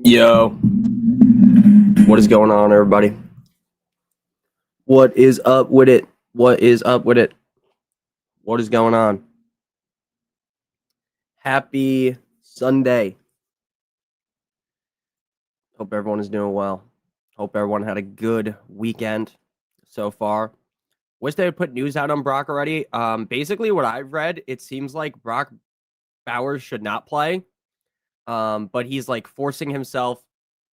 Yo, what is going on, everybody? What is up with it? What is up with it? What is going on? Happy Sunday. Hope everyone is doing well. Hope everyone had a good weekend so far. Wish they would put news out on Brock already. Basically, what I've read, it seems like Brock Bowers should not play, but he's like forcing himself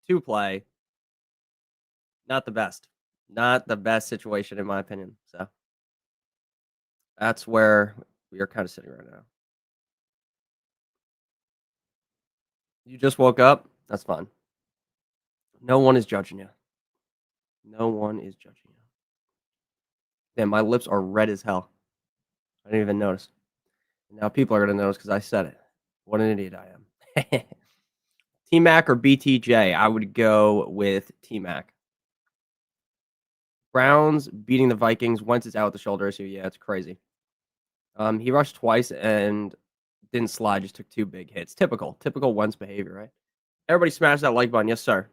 to play. Not the best. Not the best situation, in my opinion. So that's where we are kind of sitting right now. You just woke up? That's fine. No one is judging you. No one is judging you. Damn, my lips are red as hell. I didn't even notice. Now people are going to notice because I said it. What an idiot I am. T-Mac or BTJ? I would go with T-Mac. Browns beating the Vikings. Wentz is out with the shoulder issue. Yeah, it's crazy. He rushed twice and didn't slide. Just took two big hits. Typical Wentz behavior, right? Everybody smash that like button. Yes, sir.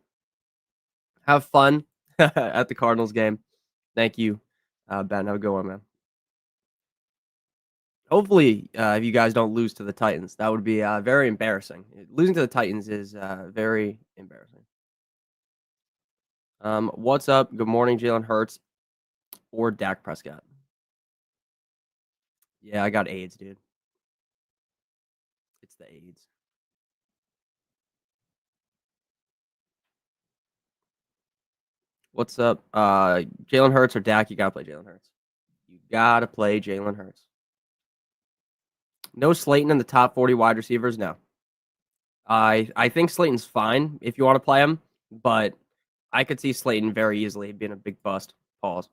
Have fun at the Cardinals game. Thank you, Ben. Have a good one, man. Hopefully, if you guys don't lose to the Titans, that would be very embarrassing. Losing to the Titans is very embarrassing. What's up? Good morning, Jalen Hurts or Dak Prescott. Yeah, I got AIDS, dude. It's the AIDS. What's up? Jalen Hurts or Dak? You gotta play Jalen Hurts. You gotta play Jalen Hurts. No Slayton in the top 40 wide receivers? No. I think Slayton's fine if you want to play him, but I could see Slayton very easily being a big bust. Pause.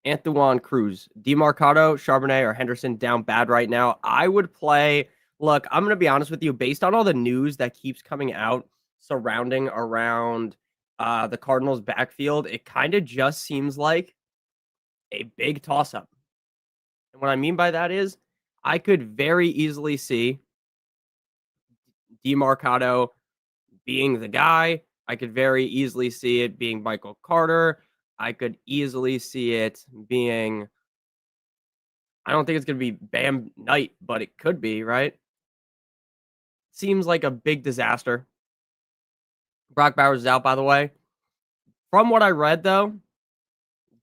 Antoine Cruz, DeMarcado, Charbonnet, or Henderson down bad right now. I would play. Look, I'm going to be honest with you. Based on all the news that keeps coming out surrounding around the Cardinals' backfield, it kind of just seems like a big toss-up. And what I mean by that is I could very easily see DeMarcado being the guy. I could very easily see it being Michael Carter. I could easily see it being, I don't think it's going to be Bam Knight, but it could be, right? Seems like a big disaster. Brock Bowers is out, by the way. From what I read, though,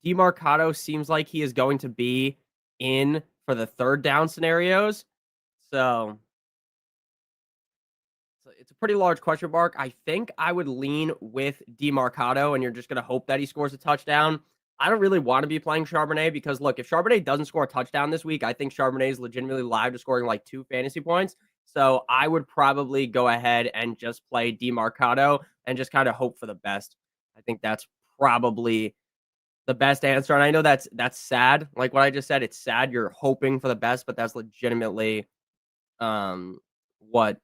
DeMarcado seems like he is going to be in for the third down scenarios. So it's a pretty large question mark. I think I would lean with DeMarcado, and you're just going to hope that he scores a touchdown. I don't really want to be playing Charbonnet because, look, if Charbonnet doesn't score a touchdown this week, I think Charbonnet is legitimately live to scoring like 2 fantasy points. So I would probably go ahead and just play DeMarcado and just kind of hope for the best. I think that's probably the best answer. And I know that's sad. Like what I just said, it's sad. You're hoping for the best, but that's legitimately what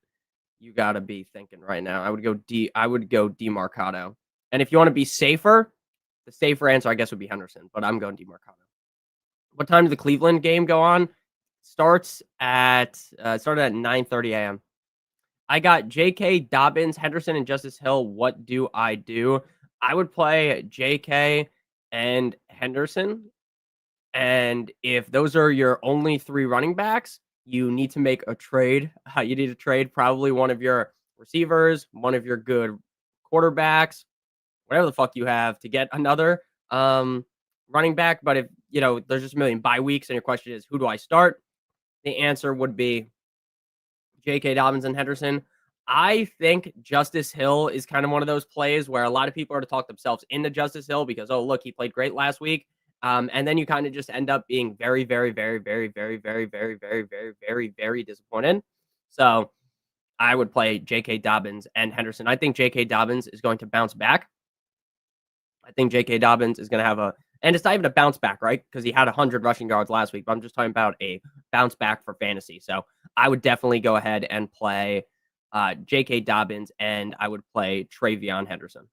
you got to be thinking right now. I would go DeMarcado. And if you want to be safer, the safer answer, I guess, would be Henderson, but I'm going DeMarcado. What time did the Cleveland game go on? Started at 9:30 a.m. I got J.K. Dobbins, Henderson, and Justice Hill. What do? I would play J.K. and Henderson. And if those are your only 3 running backs, you need to make a trade. You need to trade probably one of your receivers, one of your good quarterbacks, whatever the fuck you have to get another running back. But if, there's just a million bye weeks and your question is, who do I start? The answer would be J.K. Dobbins and Henderson. I think Justice Hill is kind of one of those plays where a lot of people are to talk themselves into Justice Hill because, oh, look, he played great last week. And then you kind of just end up being very, very, very, very, very, very, very, very, very, very, very disappointed. So I would play J.K. Dobbins and Henderson. I think J.K. Dobbins is going to bounce back. I think J.K. Dobbins is going to have and it's not even a bounce back, right? Because he had 100 rushing yards last week, but I'm just talking about a bounce back for fantasy. So I would definitely go ahead and play J.K. Dobbins, and I would play Travion Henderson.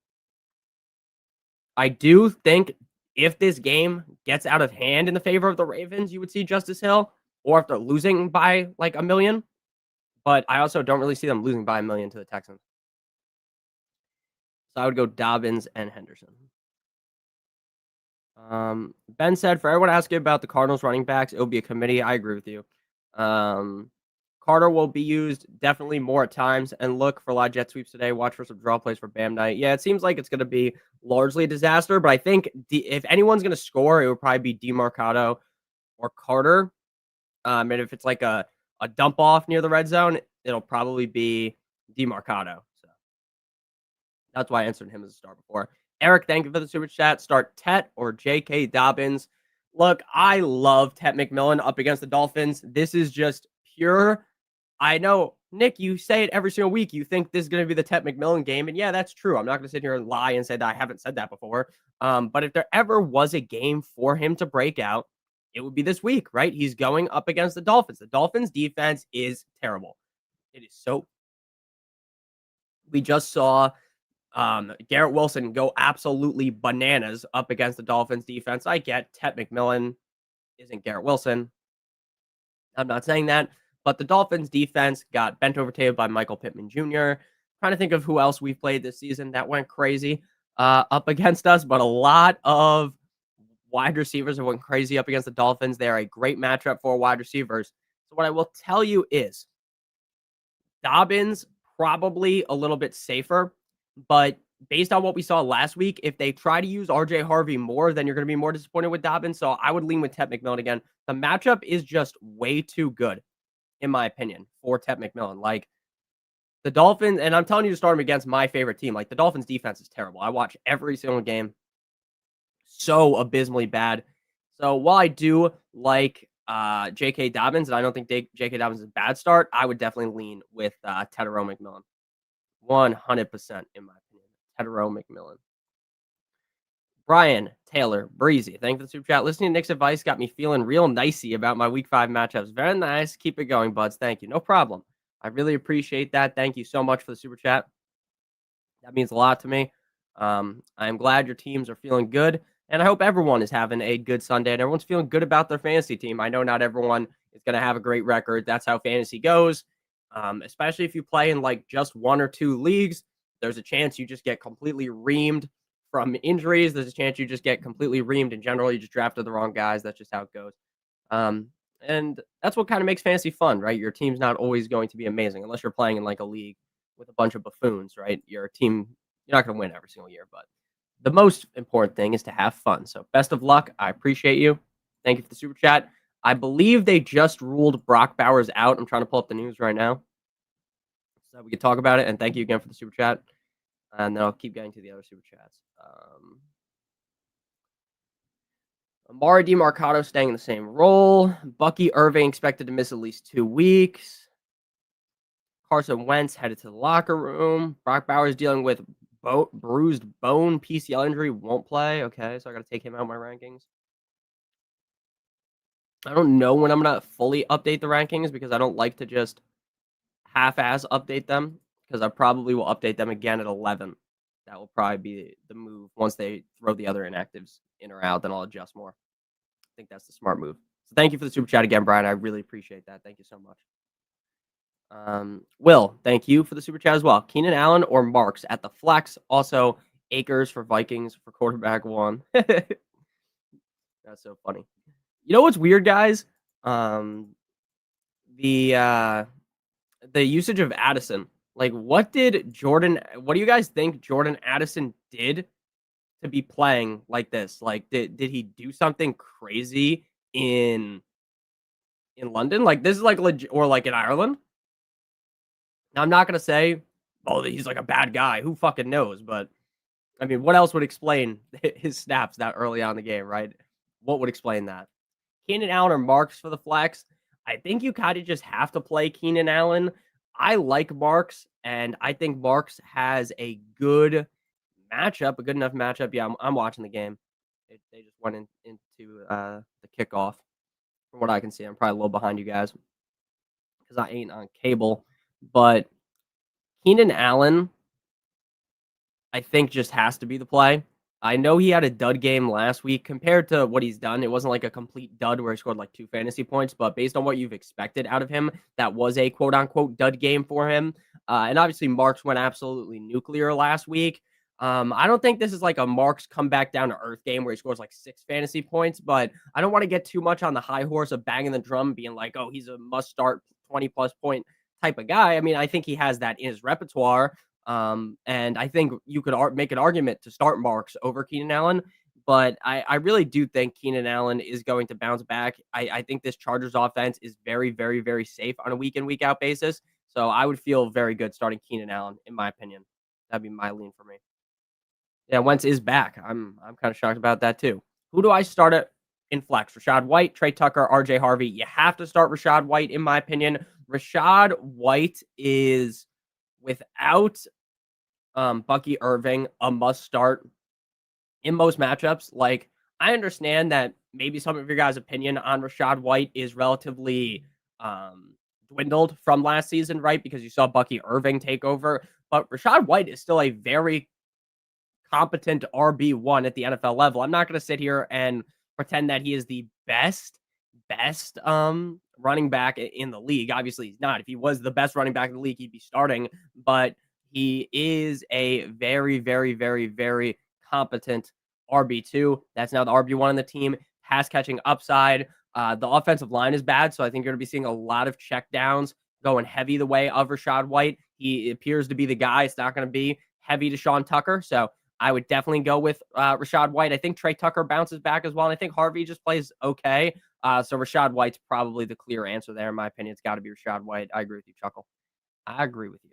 I do think if this game gets out of hand in the favor of the Ravens, you would see Justice Hill, or if they're losing by like a million. but I also don't really see them losing by 1,000,000 to the Texans. So I would go Dobbins and Henderson. Ben said, for everyone asking about the Cardinals running backs, it will be a committee. I agree with you. Carter will be used definitely more at times, and look for a lot of jet sweeps today. Watch for some draw plays for Bam Night. Yeah, it seems like it's going to be largely a disaster, but I think if anyone's going to score, it would probably be DeMarcado or Carter. And if it's like a dump off near the red zone, it'll probably be DeMarcado. So that's why I answered him as a star before. Eric, thank you for the super chat. Start Tet or J.K. Dobbins. Look, I love Tet McMillan up against the Dolphins. This is just pure. I know, Nick, you say it every single week. You think this is going to be the Tet McMillan game. And yeah, that's true. I'm not going to sit here and lie and say that I haven't said that before. But if there ever was a game for him to break out, it would be this week, right? He's going up against the Dolphins. The Dolphins defense is terrible. It is so. We just saw Garrett Wilson go absolutely bananas up against the Dolphins defense. I get Tet McMillan isn't Garrett Wilson. I'm not saying that, but the Dolphins defense got bent over table by Michael Pittman Jr. Trying to think of who else we've played this season that went crazy up against us, but a lot of wide receivers have went crazy up against the Dolphins. They are a great matchup for wide receivers. So what I will tell you is Dobbins probably a little bit safer, but based on what we saw last week, if they try to use RJ Harvey more, then you're going to be more disappointed with Dobbins. So I would lean with Tet McMillan again. The matchup is just way too good, in my opinion, for Tet McMillan. Like the Dolphins, and I'm telling you to start him against my favorite team. Like the Dolphins defense is terrible. I watch every single game. So abysmally bad. So while I do like J.K. Dobbins, and I don't think J.K. Dobbins is a bad start, I would definitely lean with Tetero McMillan. 100% in my opinion. Tetero McMillan. Brian Taylor Breezy, thank you for the super chat. Listening to Nick's advice got me feeling real nicey about my week 5 matchups. Very nice. Keep it going, buds. Thank you. No problem. I really appreciate that. Thank you so much for the super chat. That means a lot to me. I'm glad your teams are feeling good, and I hope everyone is having a good Sunday and everyone's feeling good about their fantasy team. I know not everyone is going to have a great record. That's how fantasy goes. Especially if you play in like just 1 or 2 leagues, there's a chance you just get completely reamed from injuries. There's a chance you just get completely reamed in general. You just drafted the wrong guys. That's just how it goes. And that's what kind of makes fantasy fun, right? Your team's not always going to be amazing unless you're playing in like a league with a bunch of buffoons, right? Your team, you're not going to win every single year, but the most important thing is to have fun. So best of luck. I appreciate you. Thank you for the super chat. I believe they just ruled Brock Bowers out. I'm trying to pull up the news right now so we can talk about it. And thank you again for the super chat. And then I'll keep getting to the other super chats. Amari DeMarcado staying in the same role. Bucky Irving expected to miss at least 2 weeks. Carson Wentz headed to the locker room. Brock Bowers dealing with bruised bone PCL injury. Won't play. Okay, so I got to take him out of my rankings. I don't know when I'm going to fully update the rankings because I don't like to just half-ass update them because I probably will update them again at 11. That will probably be the move. Once they throw the other inactives in or out, then I'll adjust more. I think that's the smart move. So thank you for the super chat again, Brian. I really appreciate that. Thank you so much. Will, thank you for the super chat as well. Keenan Allen or Marks at the flex. Also, Akers for Vikings for quarterback 1. That's so funny. You know what's weird, guys? The usage of Addison. Like, what do you guys think Jordan Addison did to be playing like this? Like, did he do something crazy in London? Like, this is like legit, or like in Ireland? Now, I'm not going to say, oh, he's like a bad guy. Who fucking knows? But, I mean, what else would explain his snaps that early on in the game, right? What would explain that? Keenan Allen or Marks for the flex? I think you kind of just have to play Keenan Allen. I like Marks, and I think Marks has a good matchup, a good enough matchup. Yeah, I'm watching the game. They just went into the kickoff. From what I can see, I'm probably a little behind you guys because I ain't on cable. But Keenan Allen, I think, just has to be the play. I know he had a dud game last week compared to what he's done. It wasn't like a complete dud where he scored like 2 fantasy points, but based on what you've expected out of him, that was a quote unquote dud game for him. And obviously, Marks went absolutely nuclear last week. I don't think this is like a Marks come back down to earth game where he scores like 6 fantasy points, but I don't want to get too much on the high horse of banging the drum, being like, oh, he's a must start 20 plus point type of guy. I mean, I think he has that in his repertoire. And I think you could make an argument to start Marks over Keenan Allen, but I really do think Keenan Allen is going to bounce back. I think this Chargers offense is very, very, very safe on a week in, week out basis. So I would feel very good starting Keenan Allen, in my opinion. That'd be my lean for me. Yeah, Wentz is back. I'm kind of shocked about that too. Who do I start at in flex? Rashad White, Trey Tucker, RJ Harvey. You have to start Rashad White, in my opinion. Rashad White is without Bucky Irving a must start in most matchups. Like, I understand that maybe some of your guys' opinion on Rashad White is relatively dwindled from last season, right? Because you saw Bucky Irving take over. But Rashad White is still a very competent RB1 at the NFL level. I'm not going to sit here and pretend that he is the best running back in the league. Obviously, he's not. If he was the best running back in the league, he'd be starting. But he is a very, very, very, very competent RB2. That's now the RB1 on the team. Pass catching upside. The offensive line is bad, so I think you're going to be seeing a lot of check downs going heavy the way of Rashad White. He appears to be the guy. It's not going to be heavy to Sean Tucker. So I would definitely go with Rashad White. I think Trey Tucker bounces back as well. And I think Harvey just plays okay. So Rashad White's probably the clear answer there. In my opinion, it's got to be Rashad White. I agree with you, Chuckle. I agree with you.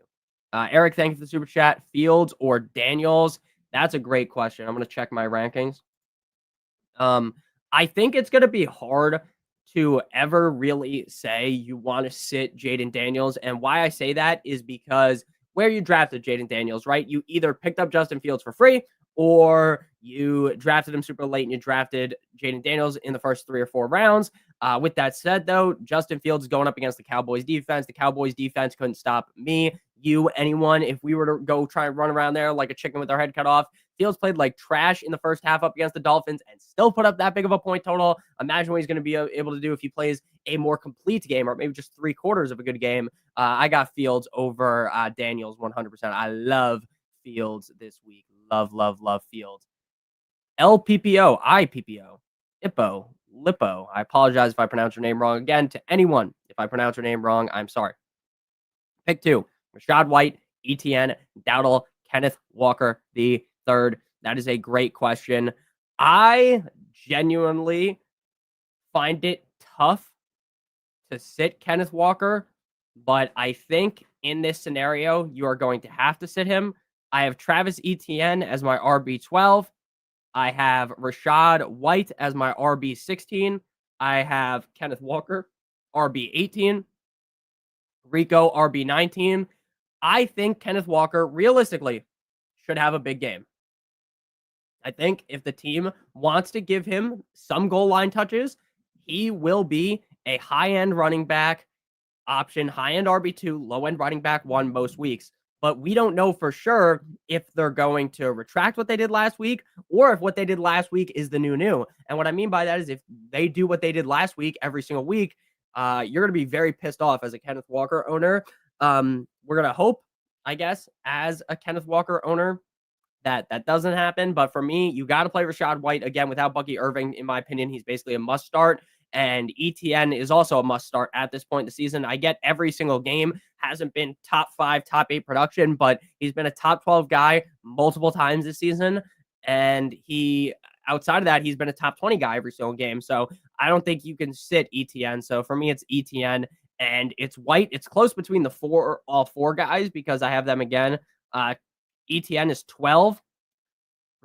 Eric, thank you for the super chat. Fields or Daniels? That's a great question. I'm going to check my rankings. I think it's going to be hard to ever really say you want to sit Jaden Daniels. And why I say that is because where you drafted Jaden Daniels, right? You either picked up Justin Fields for free or you drafted him super late and you drafted Jaden Daniels in the first 3 or 4 rounds. With that said, though, Justin Fields is going up against the Cowboys defense. The Cowboys defense couldn't stop me, you, anyone. If we were to go try and run around there like a chicken with our head cut off, Fields played like trash in the first half up against the Dolphins and still put up that big of a point total. Imagine what he's going to be able to do if he plays a more complete game or maybe just 3/4 of a good game. I got Fields over Daniels 100%. I love Fields this week. Love, love, love Fields. LPPO, IPPO, Ippo, Lippo. I apologize if I pronounce your name wrong. Again, to anyone, if I pronounce your name wrong, I'm sorry. Pick 2, Rashad White, ETN, Dowdle, Kenneth Walker, the third. That is a great question. I genuinely find it tough to sit Kenneth Walker, but I think in this scenario, you are going to have to sit him. I have Travis Etienne as my RB12. I have Rashad White as my RB16. I have Kenneth Walker, RB18. Rico, RB19. I think Kenneth Walker, realistically, should have a big game. I think if the team wants to give him some goal line touches, he will be a high-end running back option, high-end RB2, low-end running back 1 most weeks. But we don't know for sure if they're going to retract what they did last week or if what they did last week is the new. And what I mean by that is if they do what they did last week every single week, you're going to be very pissed off as a Kenneth Walker owner. We're going to hope, I guess, as a Kenneth Walker owner, that doesn't happen. But for me, you got to play Rashad White again without Bucky Irving. In my opinion, he's basically a must start. And ETN is also a must start at this point in the season. I get every single game hasn't been top 5, top 8 production, but he's been a top 12 guy multiple times this season. And outside of that, he's been a top 20 guy every single game. So I don't think you can sit ETN. So for me, it's ETN and it's White. It's close between all 4 guys because I have them again. ETN is 12.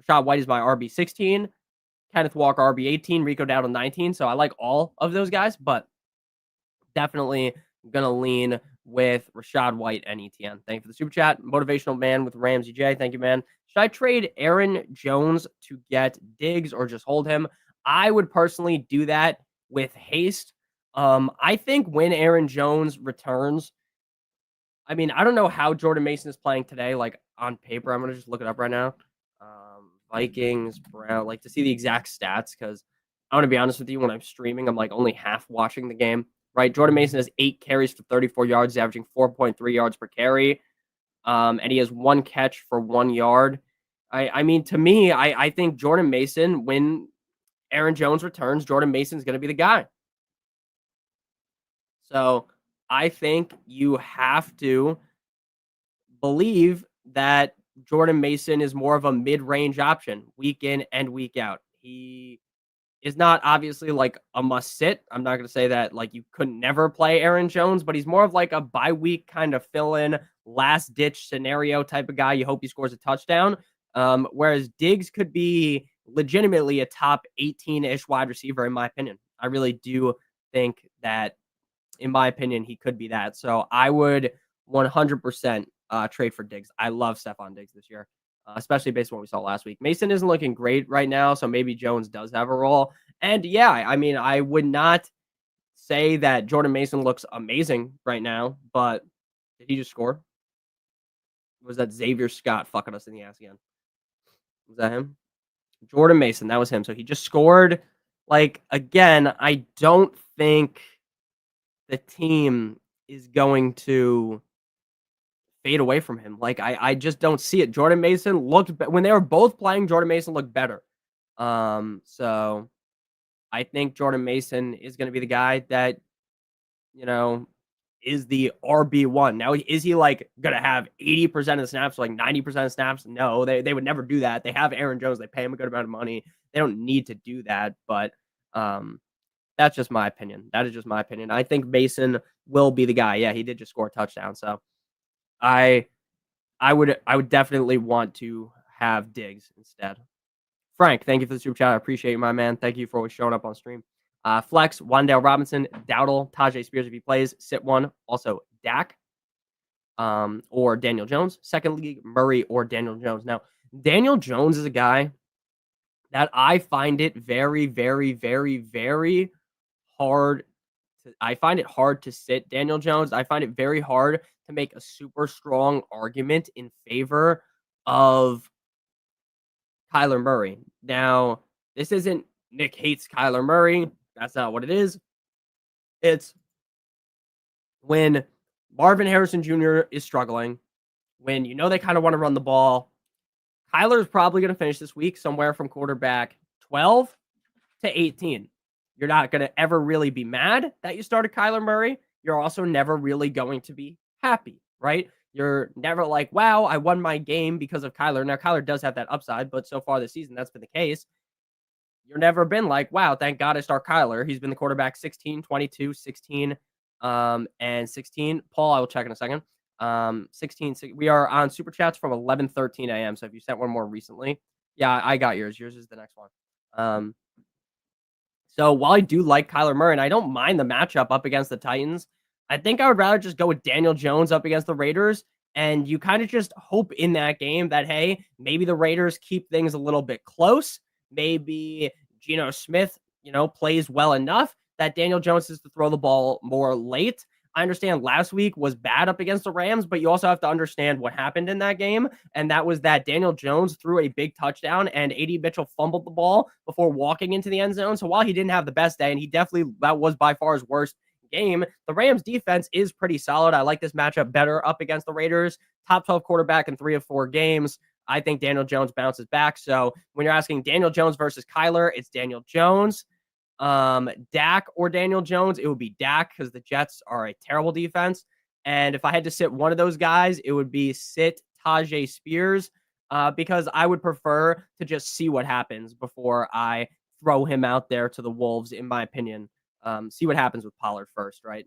Rashad White is my RB16. Kenneth Walker, RB18. Rico Dowdle, 19. So I like all of those guys, but definitely going to lean with Rashad White and ETN. Thank you for the super chat. Motivational man with Ramsey J. Thank you, man. Should I trade Aaron Jones to get Diggs or just hold him? I would personally do that with haste. I think when Aaron Jones returns, I don't know how Jordan Mason is playing today, like on paper. I'm going to just look it up right now. Vikings, Brown, like to see the exact stats because I want to be honest with you. When I'm streaming, I'm like only half watching the game. Right, Jordan Mason has 8 carries for 34 yards, he's averaging 4.3 yards per carry, and he has 1 catch for 1 yard. I mean, to me, I think Jordan Mason, when Aaron Jones returns, Jordan Mason's going to be the guy. So I think you have to believe that Jordan Mason is more of a mid-range option week in and week out. He is not obviously like a must sit. I'm not going to say that like you could never play Aaron Jones, but he's more of like a bye week kind of fill in last ditch scenario type of guy. You hope he scores a touchdown. Whereas Diggs could be legitimately a top 18-ish wide receiver, in my opinion. I really do think that, in my opinion, he could be that. So I would 100% trade for Diggs. I love Stephon Diggs this year, especially based on what we saw last week. Mason isn't looking great right now, so maybe Jones does have a role. And yeah, I mean, I would not say that Jordan Mason looks amazing right now, but did he just score? Was that Xavier Scott fucking us in the ass again? Was that him? Jordan Mason, that was him. So he just scored. Like, again, I don't think the team is going to fade away from him. Like, I just don't see it. Jordan Mason looked when they were both playing, Jordan Mason looked better. So I think Jordan Mason is going to be the guy that, you know, is the RB1. Now, is he like going to have 80% of the snaps, like 90% of snaps? No, they would never do that. They have Aaron Jones. They pay him a good amount of money. They don't need to do that. But that's just my opinion. That is just my opinion. I think Mason will be the guy. Yeah, he did just score a touchdown. So I would definitely want to have Diggs instead. Frank, thank you for the super chat. I appreciate you, my man. Thank you for always showing up on stream. Flex, Wan'Dale Robinson, Dowdle, Tajay Spears if he plays, sit one. Also, Dak or Daniel Jones. Second league, Murray or Daniel Jones. Now, Daniel Jones is a guy that I find it very, very, very, very hard. I find it hard to sit Daniel Jones. I find it very hard to make a super strong argument in favor of Kyler Murray. Now, this isn't Nick hates Kyler Murray. That's not what it is. It's when Marvin Harrison Jr. is struggling, when you know they kind of want to run the ball. Kyler is probably going to finish this week somewhere from quarterback 12 to 18. You're not going to ever really be mad that you started Kyler Murray. You're also never really going to be happy, right? You're never like, wow, I won my game because of Kyler. Now, Kyler does have that upside, but so far this season, that's been the case. You've never been like, wow, thank God I start Kyler. He's been the quarterback 16, 22, 16, and 16. Paul, I will check in a second. 16. We are on super chats from 11:13 a.m. So if you sent one more recently, yeah, I got yours. Yours is the next one. So while I do like Kyler Murray, and I don't mind the matchup up against the Titans, I think I would rather just go with Daniel Jones up against the Raiders. And you kind of just hope in that game that, hey, maybe the Raiders keep things a little bit close. Maybe Geno Smith, plays well enough that Daniel Jones is to throw the ball more late. I understand last week was bad up against the Rams, but you also have to understand what happened in that game. And that was that Daniel Jones threw a big touchdown and A.D. Mitchell fumbled the ball before walking into the end zone. So while he didn't have the best day, and that was by far his worst game, the Rams defense is pretty solid. I like this matchup better up against the Raiders. Top 12 quarterback in 3 of 4 games. I think Daniel Jones bounces back. So when you're asking Daniel Jones versus Kyler, it's Daniel Jones. Dak or Daniel Jones, it would be Dak because the Jets are a terrible defense. And if I had to sit one of those guys, it would be sit Tajay Spears because I would prefer to just see what happens before I throw him out there to the Wolves, in my opinion. See what happens with Pollard first, right?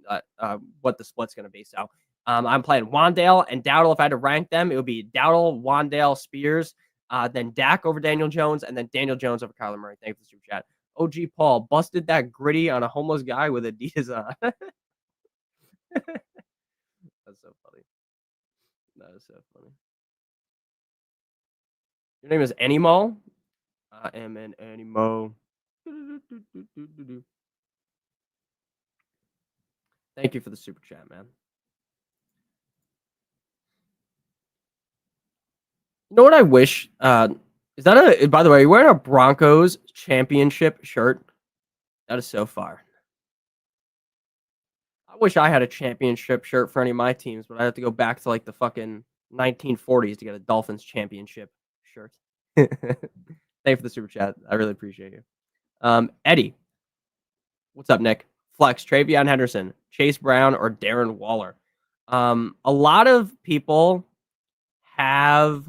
What the split's going to be. So I'm playing Wan'Dale and Dowdle. If I had to rank them, it would be Dowdle, Wan'Dale, Spears, then Dak over Daniel Jones, and then Daniel Jones over Kyler Murray. Thank you for the super chat. OG Paul busted that gritty on a homeless guy with Adidas on. That's so funny. That is so funny. Your name is Animo? I am an Animo. Thank you for the super chat, man. You know what I wish Is that a? By the way, are you wearing a Broncos championship shirt? That is so far. I wish I had a championship shirt for any of my teams, but I have to go back to like the fucking 1940s to get a Dolphins championship shirt. Thank you for the super chat. I really appreciate you. Eddie, what's up, Nick? Flex, Travion Henderson, Chase Brown, or Darren Waller. A lot of people have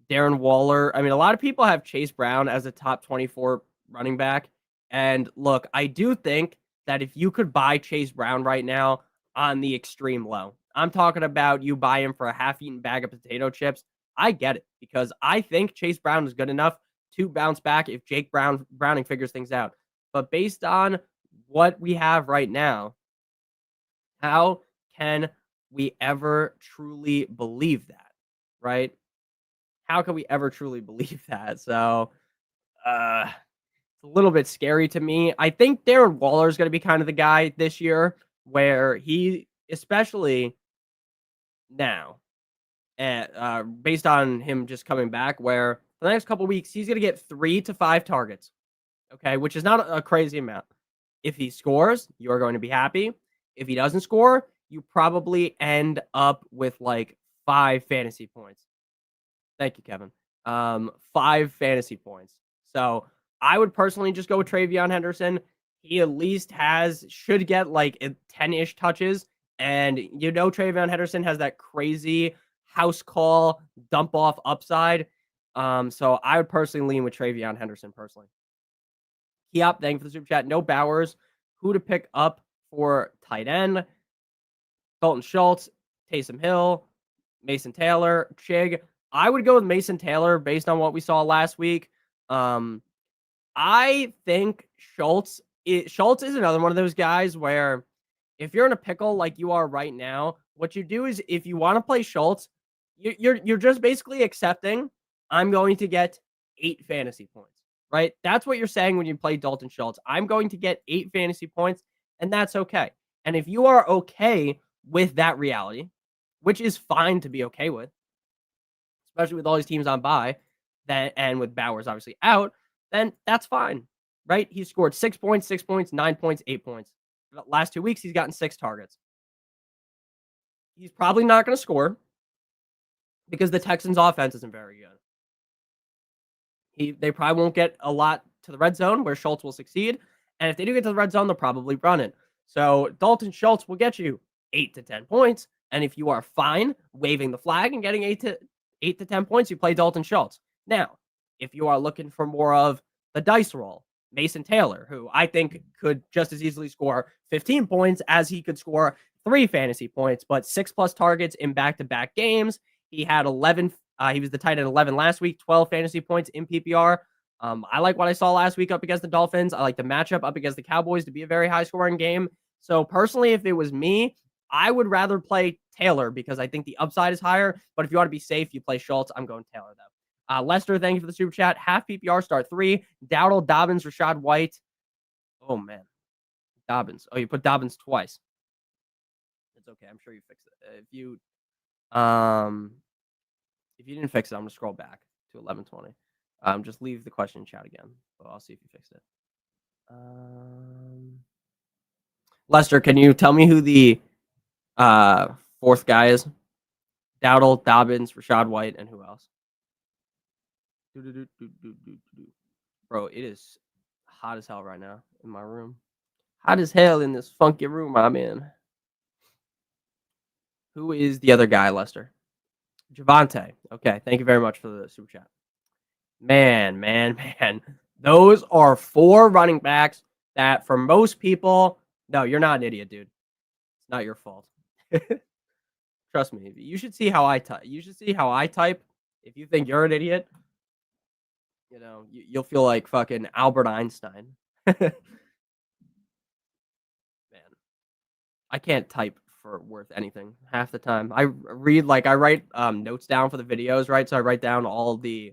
Darren Waller. I mean, a lot of people have Chase Brown as a top 24 running back. And look, I do think that if you could buy Chase Brown right now on the extreme low, I'm talking about you buy him for a half-eaten bag of potato chips. I get it because I think Chase Brown is good enough to bounce back if Jake Browning figures things out. But based on what we have right now, how can we ever truly believe that, right? How can we ever truly believe that? So, it's a little bit scary to me. I think Darren Waller is going to be kind of the guy this year where he, especially now, based on him just coming back, where for the next couple weeks, he's going to get 3 to 5 targets, okay, which is not a crazy amount. If he scores, you are going to be happy. If he doesn't score, you probably end up with like 5 fantasy points. Thank you, Kevin. 5 fantasy points. So I would personally just go with Travion Henderson. He at least should get like 10-ish touches. And you know Travion Henderson has that crazy house call dump off upside. So I would personally lean with Travion Henderson personally. Kiop, thank you for the super chat. No Bowers. Who to pick up for tight end? Dalton Schultz, Taysom Hill, Mason Taylor, Chig. I would go with Mason Taylor based on what we saw last week. I think Schultz is another one of those guys where if you're in a pickle like you are right now, what you do is if you want to play Schultz, you're just basically accepting I'm going to get 8 fantasy points, right? That's what you're saying when you play Dalton Schultz. I'm going to get 8 fantasy points, and that's okay. And if you are okay with that reality, which is fine to be okay with, especially with all these teams on bye, and with Bowers obviously out, then that's fine, right? He scored 6 points, 6 points, 9 points, 8 points. The last 2 weeks, he's gotten 6 targets. He's probably not going to score because the Texans' offense isn't very good. They probably won't get a lot to the red zone where Schultz will succeed. And if they do get to the red zone, they'll probably run it. So Dalton Schultz will get you 8 to 10 points. And if you are fine waving the flag and getting 8 to 10 points, you play Dalton Schultz. Now, if you are looking for more of the dice roll, Mason Taylor, who I think could just as easily score 15 points as he could score 3 fantasy points, but 6+ targets in back-to-back games. He had 11. He was the tight end 11 last week, 12 fantasy points in PPR. I like what I saw last week up against the Dolphins. I like the matchup up against the Cowboys to be a very high-scoring game. So personally, if it was me, I would rather play Taylor because I think the upside is higher. But if you want to be safe, you play Schultz. I'm going Taylor, though. Lester, thank you for the super chat. Half PPR, start 3. Dowdle, Dobbins, Rashad White. Oh, man. Dobbins. Oh, you put Dobbins twice. It's okay. I'm sure you fixed it. If you didn't fix it, I'm going to scroll back to 11:20. Just leave the question in chat again. So I'll see if you fixed it. Lester, can you tell me who the 4th guy is? Dowdle, Dobbins, Rashad White, and who else? Bro, it is hot as hell right now in my room. Hot as hell in this funky room I'm in. Who is the other guy, Lester? Javante. Okay, thank you very much for the super chat. Man. Those are 4 running backs that for most people, no, you're not an idiot, dude. It's not your fault. Trust me. You should see how I type. If you think you're an idiot, you'll feel like fucking Albert Einstein. Man, I can't type for worth anything half the time. I write notes down for the videos, right? So I write down all the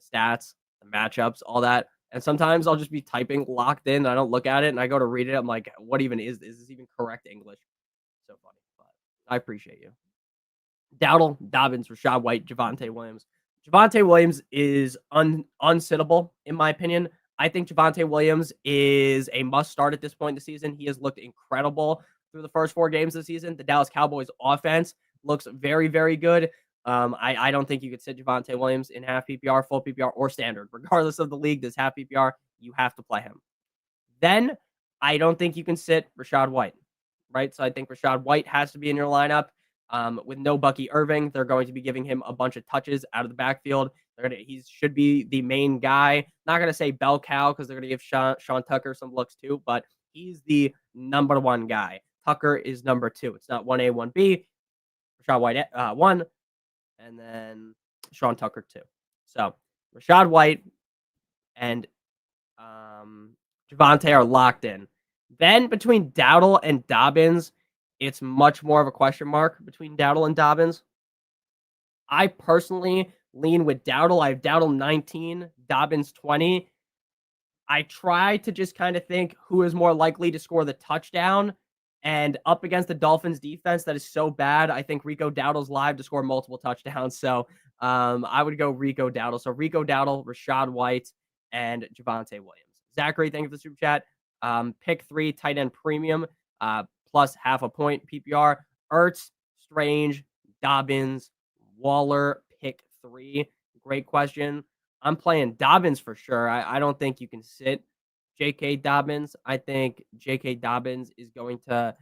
stats, the matchups, all that. And sometimes I'll just be typing locked in and I don't look at it and I go to read it. I'm like, what even is this even correct English? So funny, but I appreciate you. Dowdle, Dobbins, Rashad White, Javante Williams, Javonte Williams is unsittable, in my opinion. I think Javonte Williams is a must start at this point in the season. He has looked incredible through the first 4 games of the season. The Dallas Cowboys offense looks very, very good. I don't think you could sit Javonte Williams in half PPR, full PPR, or standard. Regardless of the league, this half PPR, you have to play him. Then I don't think you can sit Rachaad White, right? So I think Rachaad White has to be in your lineup. With no Bucky Irving, they're going to be giving him a bunch of touches out of the backfield. He should be the main guy. Not going to say bell cow because they're going to give Sean Tucker some looks too, but he's the number one guy. Tucker is number 2. It's not 1A, 1B. Rachaad White 1, and then Sean Tucker 2. So Rachaad White and Javonte are locked in. Then between Dowdle and Dobbins, it's much more of a question mark between Dowdle and Dobbins. I personally lean with Dowdle. I have Dowdle 19, Dobbins 20. I try to just kind of think who is more likely to score the touchdown. And up against the Dolphins defense that is so bad, I think Rico Dowdle's live to score multiple touchdowns. So I would go Rico Dowdle. So Rico Dowdle, Rachaad White, and Javonte Williams. Zachary, thank you for the super chat. Pick 3, tight end premium, plus half a point PPR. Ertz, Strange, Dobbins, Waller, pick 3. Great question. I'm playing Dobbins for sure. I don't think you can sit J.K. Dobbins. I think J.K. Dobbins is going to,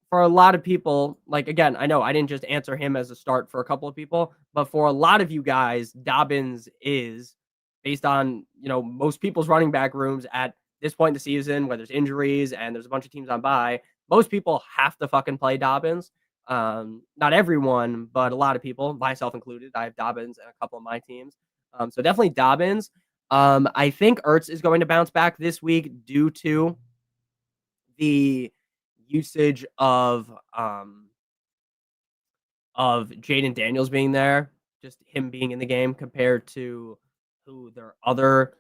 for a lot of people, like, again, I know I didn't just answer him as a start for a couple of people, but for a lot of you guys, Dobbins is, based on, most people's running back rooms at this point in the season, where there's injuries and there's a bunch of teams on bye, most people have to fucking play Dobbins. Not everyone, but a lot of people, myself included. I have Dobbins in a couple of my teams. So definitely Dobbins. I think Ertz is going to bounce back this week due to the usage of Jaden Daniels being there, just him being in the game compared to who their other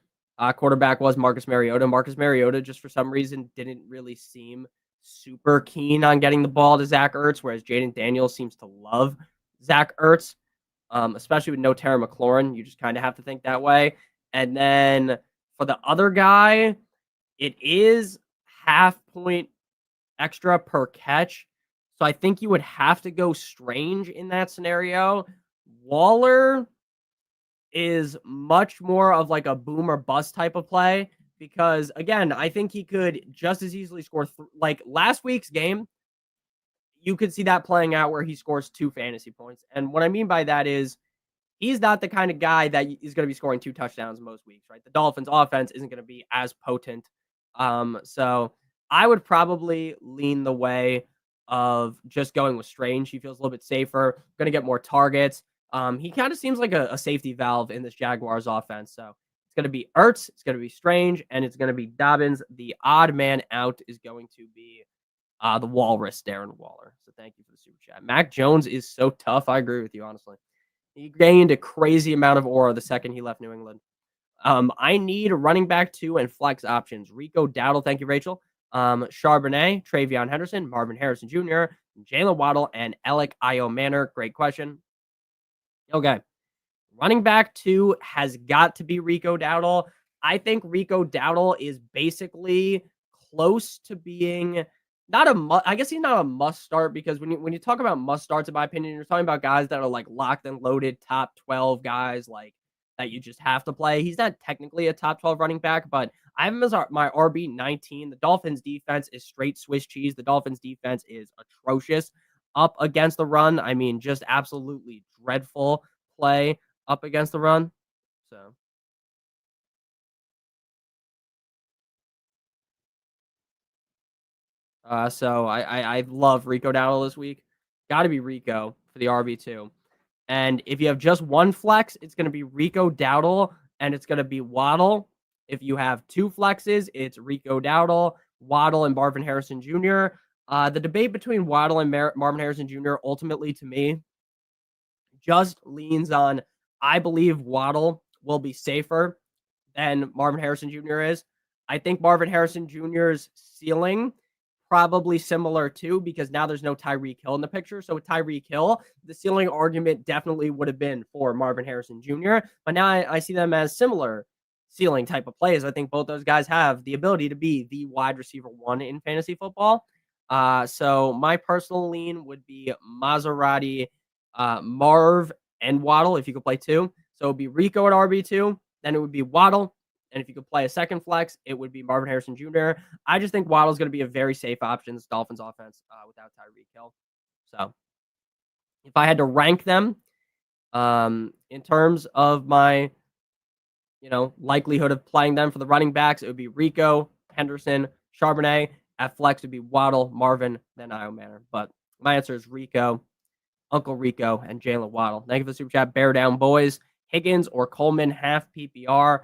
quarterback was, Marcus Mariota. Marcus Mariota, just for some reason, didn't really seem super keen on getting the ball to Zach Ertz, whereas Jaden Daniels seems to love Zach Ertz, especially with no Terry McLaurin. You just kind of have to think that way. And then for the other guy, it is half point extra per catch. So I think you would have to go Strange in that scenario. Waller is much more of like a boom or bust type of play because, again, I think he could just as easily score. Like last week's game, you could see that playing out where he scores 2 fantasy points. And what I mean by that is he's not the kind of guy that is going to be scoring 2 touchdowns most weeks, right? The Dolphins offense isn't going to be as potent. So I would probably lean the way of just going with Strange. He feels a little bit safer, going to get more targets. He kind of seems like a safety valve in this Jaguars offense. So it's going to be Ertz, it's going to be Strange, and it's going to be Dobbins. The odd man out is going to be the Walrus, Darren Waller. So thank you for the super chat. Mac Jones is so tough. I agree with you, honestly. He gained a crazy amount of aura the second he left New England. I need a running back 2 and flex options. Rico Dowdle, thank you, Rachel. Charbonnet, Travion Henderson, Marvin Harrison Jr., Jalen Waddle, and Alec Io Manor. Great question. Okay. Running back 2 has got to be Rico Dowdle. I think Rico Dowdle is basically close to being I guess he's not a must start because when you talk about must starts, in my opinion, you're talking about guys that are like locked and loaded top 12 guys like that you just have to play. He's not technically a top 12 running back, but I have him as my RB 19. The Dolphins defense is straight Swiss cheese. The Dolphins defense is atrocious up against the run. I mean, just absolutely dreadful play up against the run. So I love Rico Dowdle this week. Got to be Rico for the RB2. And if you have just one flex, it's going to be Rico Dowdle and it's going to be Waddle. If you have 2 flexes, it's Rico Dowdle, Waddle, and Marvin Harrison Jr. The debate between Waddle and Marvin Harrison Jr. ultimately, to me, just leans on, I believe Waddle will be safer than Marvin Harrison Jr. is. I think Marvin Harrison Jr.'s ceiling probably similar too, because now there's no Tyreek Hill in the picture. So with Tyreek Hill, the ceiling argument definitely would have been for Marvin Harrison Jr. But now I see them as similar ceiling type of players. I think both those guys have the ability to be the wide receiver one in fantasy football. So my personal lean would be Maserati, Marv, and Waddle if you could play two. So it would be Rico at RB2, then it would be Waddle. And if you could play a second flex, it would be Marvin Harrison Jr. I just think Waddle's going to be a very safe option. This Dolphins offense without Tyreek Hill. So if I had to rank them in terms of my, likelihood of playing them for the running backs, it would be Rico, Henderson, Charbonnet. At flex would be Waddle, Marvin, then Io Manor. But my answer is Rico, Uncle Rico, and Jalen Waddle. Thank you for the super chat. Bear down, boys. Higgins or Coleman, half PPR.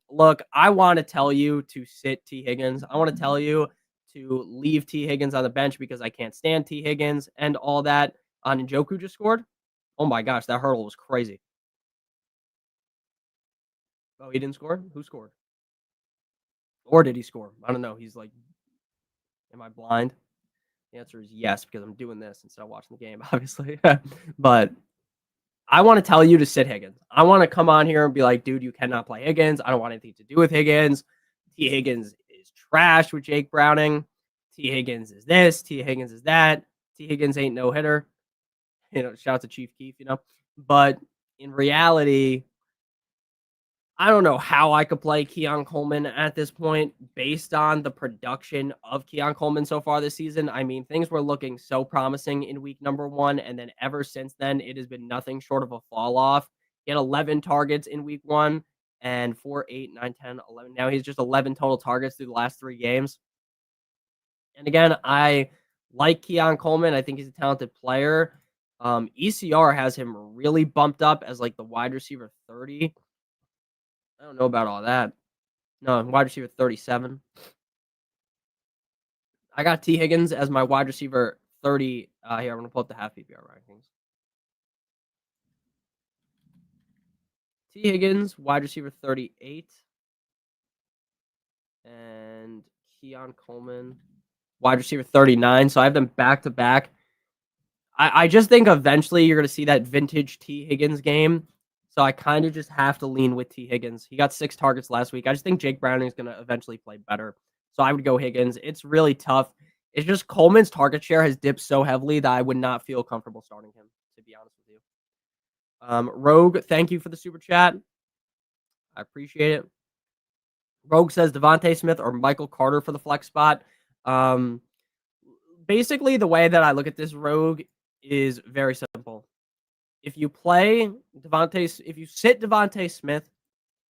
Look, I want to tell you to sit T. Higgins. I want to tell you to leave T. Higgins on the bench because I can't stand T. Higgins and all that. Njoku just scored. Oh my gosh, that hurdle was crazy. Oh, he didn't score? Who scored? Or did he score? I don't know. He's like, am I blind? The answer is yes, because I'm doing this instead of watching the game, obviously. But I want to tell you to sit Higgins. I want to come on here and be like, dude, you cannot play Higgins. I don't want anything to do with Higgins. T. Higgins is trash with Jake Browning. T. Higgins is this. T. Higgins is that. T. Higgins ain't no hitter. Shout out to Chief Keef, But in reality, I don't know how I could play Keon Coleman at this point based on the production of Keon Coleman so far this season. I mean, things were looking so promising in week number 1, and then ever since then, it has been nothing short of a fall off. He had 11 targets in week 1 and 4, 8, 9, 10, 11. Now he's just 11 total targets through the last 3 games. And again, I like Keon Coleman. I think he's a talented player. ECR has him really bumped up as like the wide receiver 30. I don't know about all that. No, wide receiver 37. I got T. Higgins as my wide receiver 30. Here, I'm going to pull up the half PPR rankings. T. Higgins, wide receiver 38. And Keon Coleman, wide receiver 39. So I have them back to back. I just think eventually you're going to see that vintage T. Higgins game. So I kind of just have to lean with T. Higgins. He got 6 targets last week. I just think Jake Browning is going to eventually play better. So I would go Higgins. It's really tough. It's just Coleman's target share has dipped so heavily that I would not feel comfortable starting him, to be honest with you. Rogue, thank you for the super chat. I appreciate it. Rogue says Devontae Smith or Michael Carter for the flex spot. Basically, the way that I look at this, Rogue, is very simple. If you sit Devontae Smith,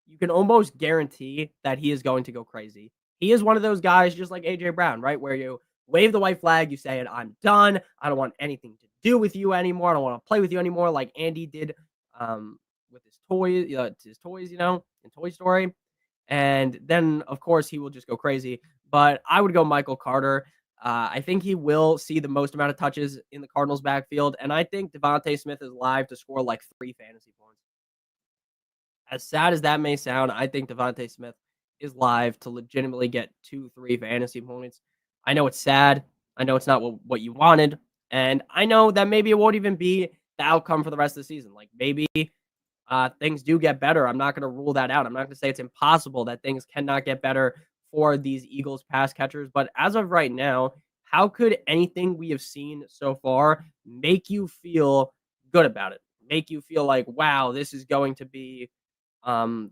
you can almost guarantee that he is going to go crazy. He is one of those guys, just like AJ Brown, right? Where you wave the white flag, you say, I'm done. I don't want anything to do with you anymore. I don't want to play with you anymore, like Andy did with his toys, in Toy Story. And then, of course, he will just go crazy. But I would go Michael Carter. I think he will see the most amount of touches in the Cardinals backfield. And I think Devontae Smith is live to score like 3 fantasy points. As sad as that may sound, I think Devontae Smith is live to legitimately get 2-3 fantasy points. I know it's sad. I know it's not what you wanted. And I know that maybe it won't even be the outcome for the rest of the season. Like maybe things do get better. I'm not going to rule that out. I'm not going to say it's impossible that things cannot get better for these Eagles pass catchers. But as of right now, how could anything we have seen so far make you feel good about it? Make you feel like, wow, this is going to be the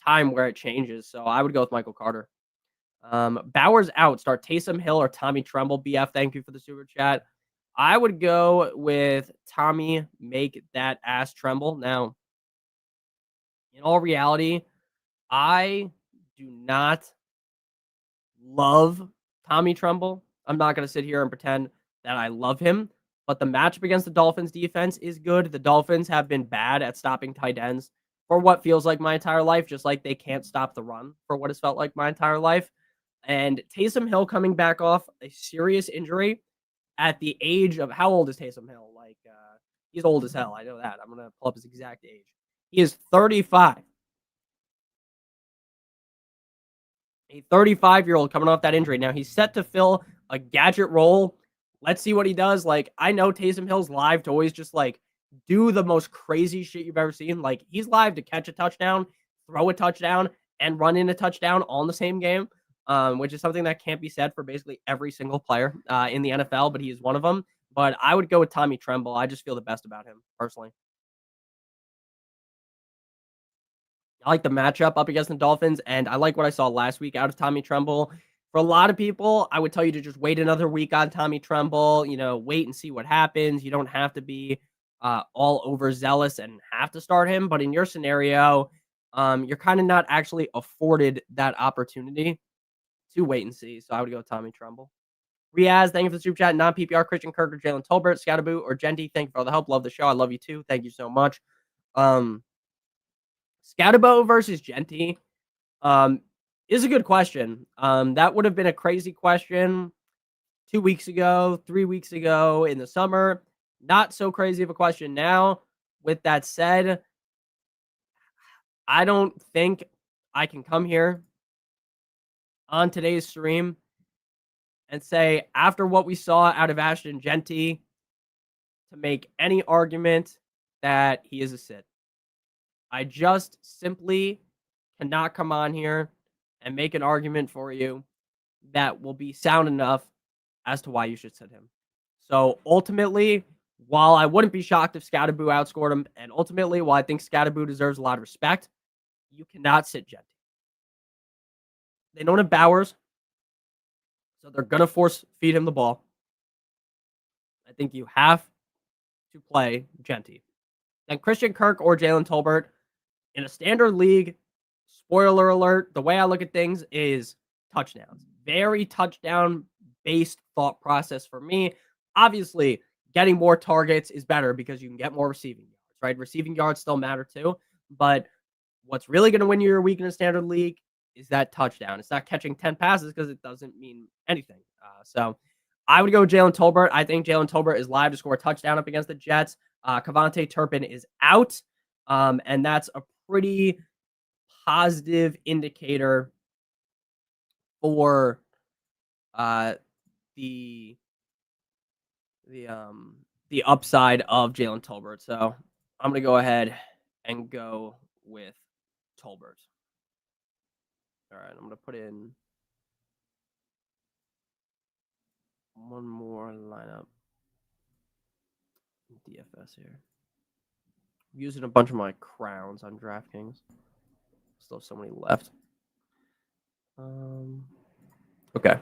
time where it changes. So I would go with Michael Carter. Bowers out. Start Taysom Hill or Tommy Tremble. BF, thank you for the super chat. I would go with Tommy, make that ass tremble. Now, in all reality, I do not love Tommy Tremble. I'm not going to sit here and pretend that I love him, but the matchup against the Dolphins defense is good. The Dolphins have been bad at stopping tight ends for what feels like my entire life, just like they can't stop the run for what has felt like my entire life. And Taysom Hill coming back off a serious injury at the age of, how old is Taysom Hill? Like, he's old as hell. I know that. I'm going to pull up his exact age. He is 35. A 35-year-old coming off that injury. Now he's set to fill a gadget role. Let's see what he does. Like, I know Taysom Hill's live to always just like do the most crazy shit you've ever seen. Like, he's live to catch a touchdown, throw a touchdown, and run in a touchdown all in the same game, which is something that can't be said for basically every single player in the NFL, but he is one of them. But I would go with Tommy Tremble. I just feel the best about him personally. I like the matchup up against the Dolphins, and I like what I saw last week out of Tommy Tremble. For a lot of people, I would tell you to just wait another week on Tommy Tremble. Wait and see what happens. You don't have to be all overzealous and have to start him. But in your scenario, you're kind of not actually afforded that opportunity to wait and see. So I would go with Tommy Tremble. Riaz, thank you for the super chat. Non-PPR, Christian Kirk or Jalen Tolbert, Scatterboo or Genty, thank you for all the help. Love the show. I love you too. Thank you so much. Scatterbo versus Genty is a good question. That would have been a crazy question 2 weeks ago, 3 weeks ago in the summer. Not so crazy of a question now. With that said, I don't think I can come here on today's stream and say, after what we saw out of Ashton Genty, to make any argument that he is a sit. I just simply cannot come on here and make an argument for you that will be sound enough as to why you should sit him. So ultimately, while I wouldn't be shocked if Scatterboo outscored him, and ultimately, while I think Scatterboo deserves a lot of respect, you cannot sit Genty. They don't have Bowers, so they're going to force feed him the ball. I think you have to play Genty. Then Christian Kirk or Jalen Tolbert. In a standard league, spoiler alert, the way I look at things is touchdowns. Very touchdown-based thought process for me. Obviously, getting more targets is better because you can get more receiving yards, right? Receiving yards still matter too. But what's really going to win you your week in a standard league is that touchdown. It's not catching 10 passes because it doesn't mean anything. So I would go with Jalen Tolbert. I think Jalen Tolbert is live to score a touchdown up against the Jets. Kavontae Turpin is out. And that's a pretty positive indicator for the upside of Jalen Tolbert. So I'm going to go ahead and go with Tolbert. All right, I'm going to put in one more lineup. DFS here. I'm using a bunch of my crowns on DraftKings. Still have so many left. Okay.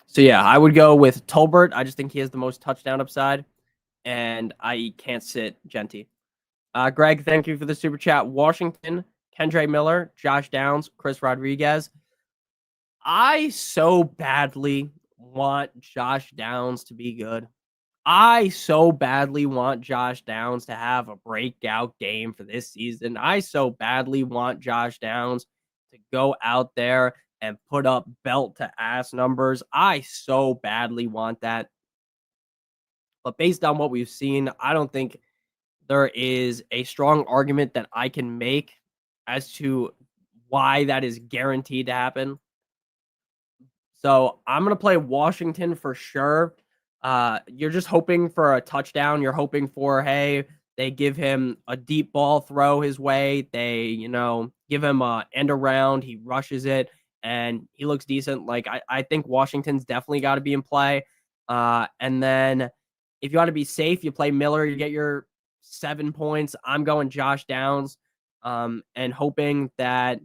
So, yeah, I would go with Tolbert. I just think he has the most touchdown upside, and I can't sit Genty. Greg, thank you for the super chat. Washington, Kendre Miller, Josh Downs, Chris Rodriguez. I so badly want Josh Downs to be good. I so badly want Josh Downs to have a breakout game for this season. I so badly want Josh Downs to go out there and put up belt to ass numbers. I so badly want that. But based on what we've seen, I don't think there is a strong argument that I can make as to why that is guaranteed to happen. So I'm going to play Washington for sure. You're just hoping for a touchdown. You're hoping for, hey, they give him a deep ball throw his way. They, give him a end around. He rushes it and he looks decent. Like, I think Washington's definitely got to be in play. And then if you want to be safe, you play Miller, you get your 7 points. I'm going Josh Downs and hoping that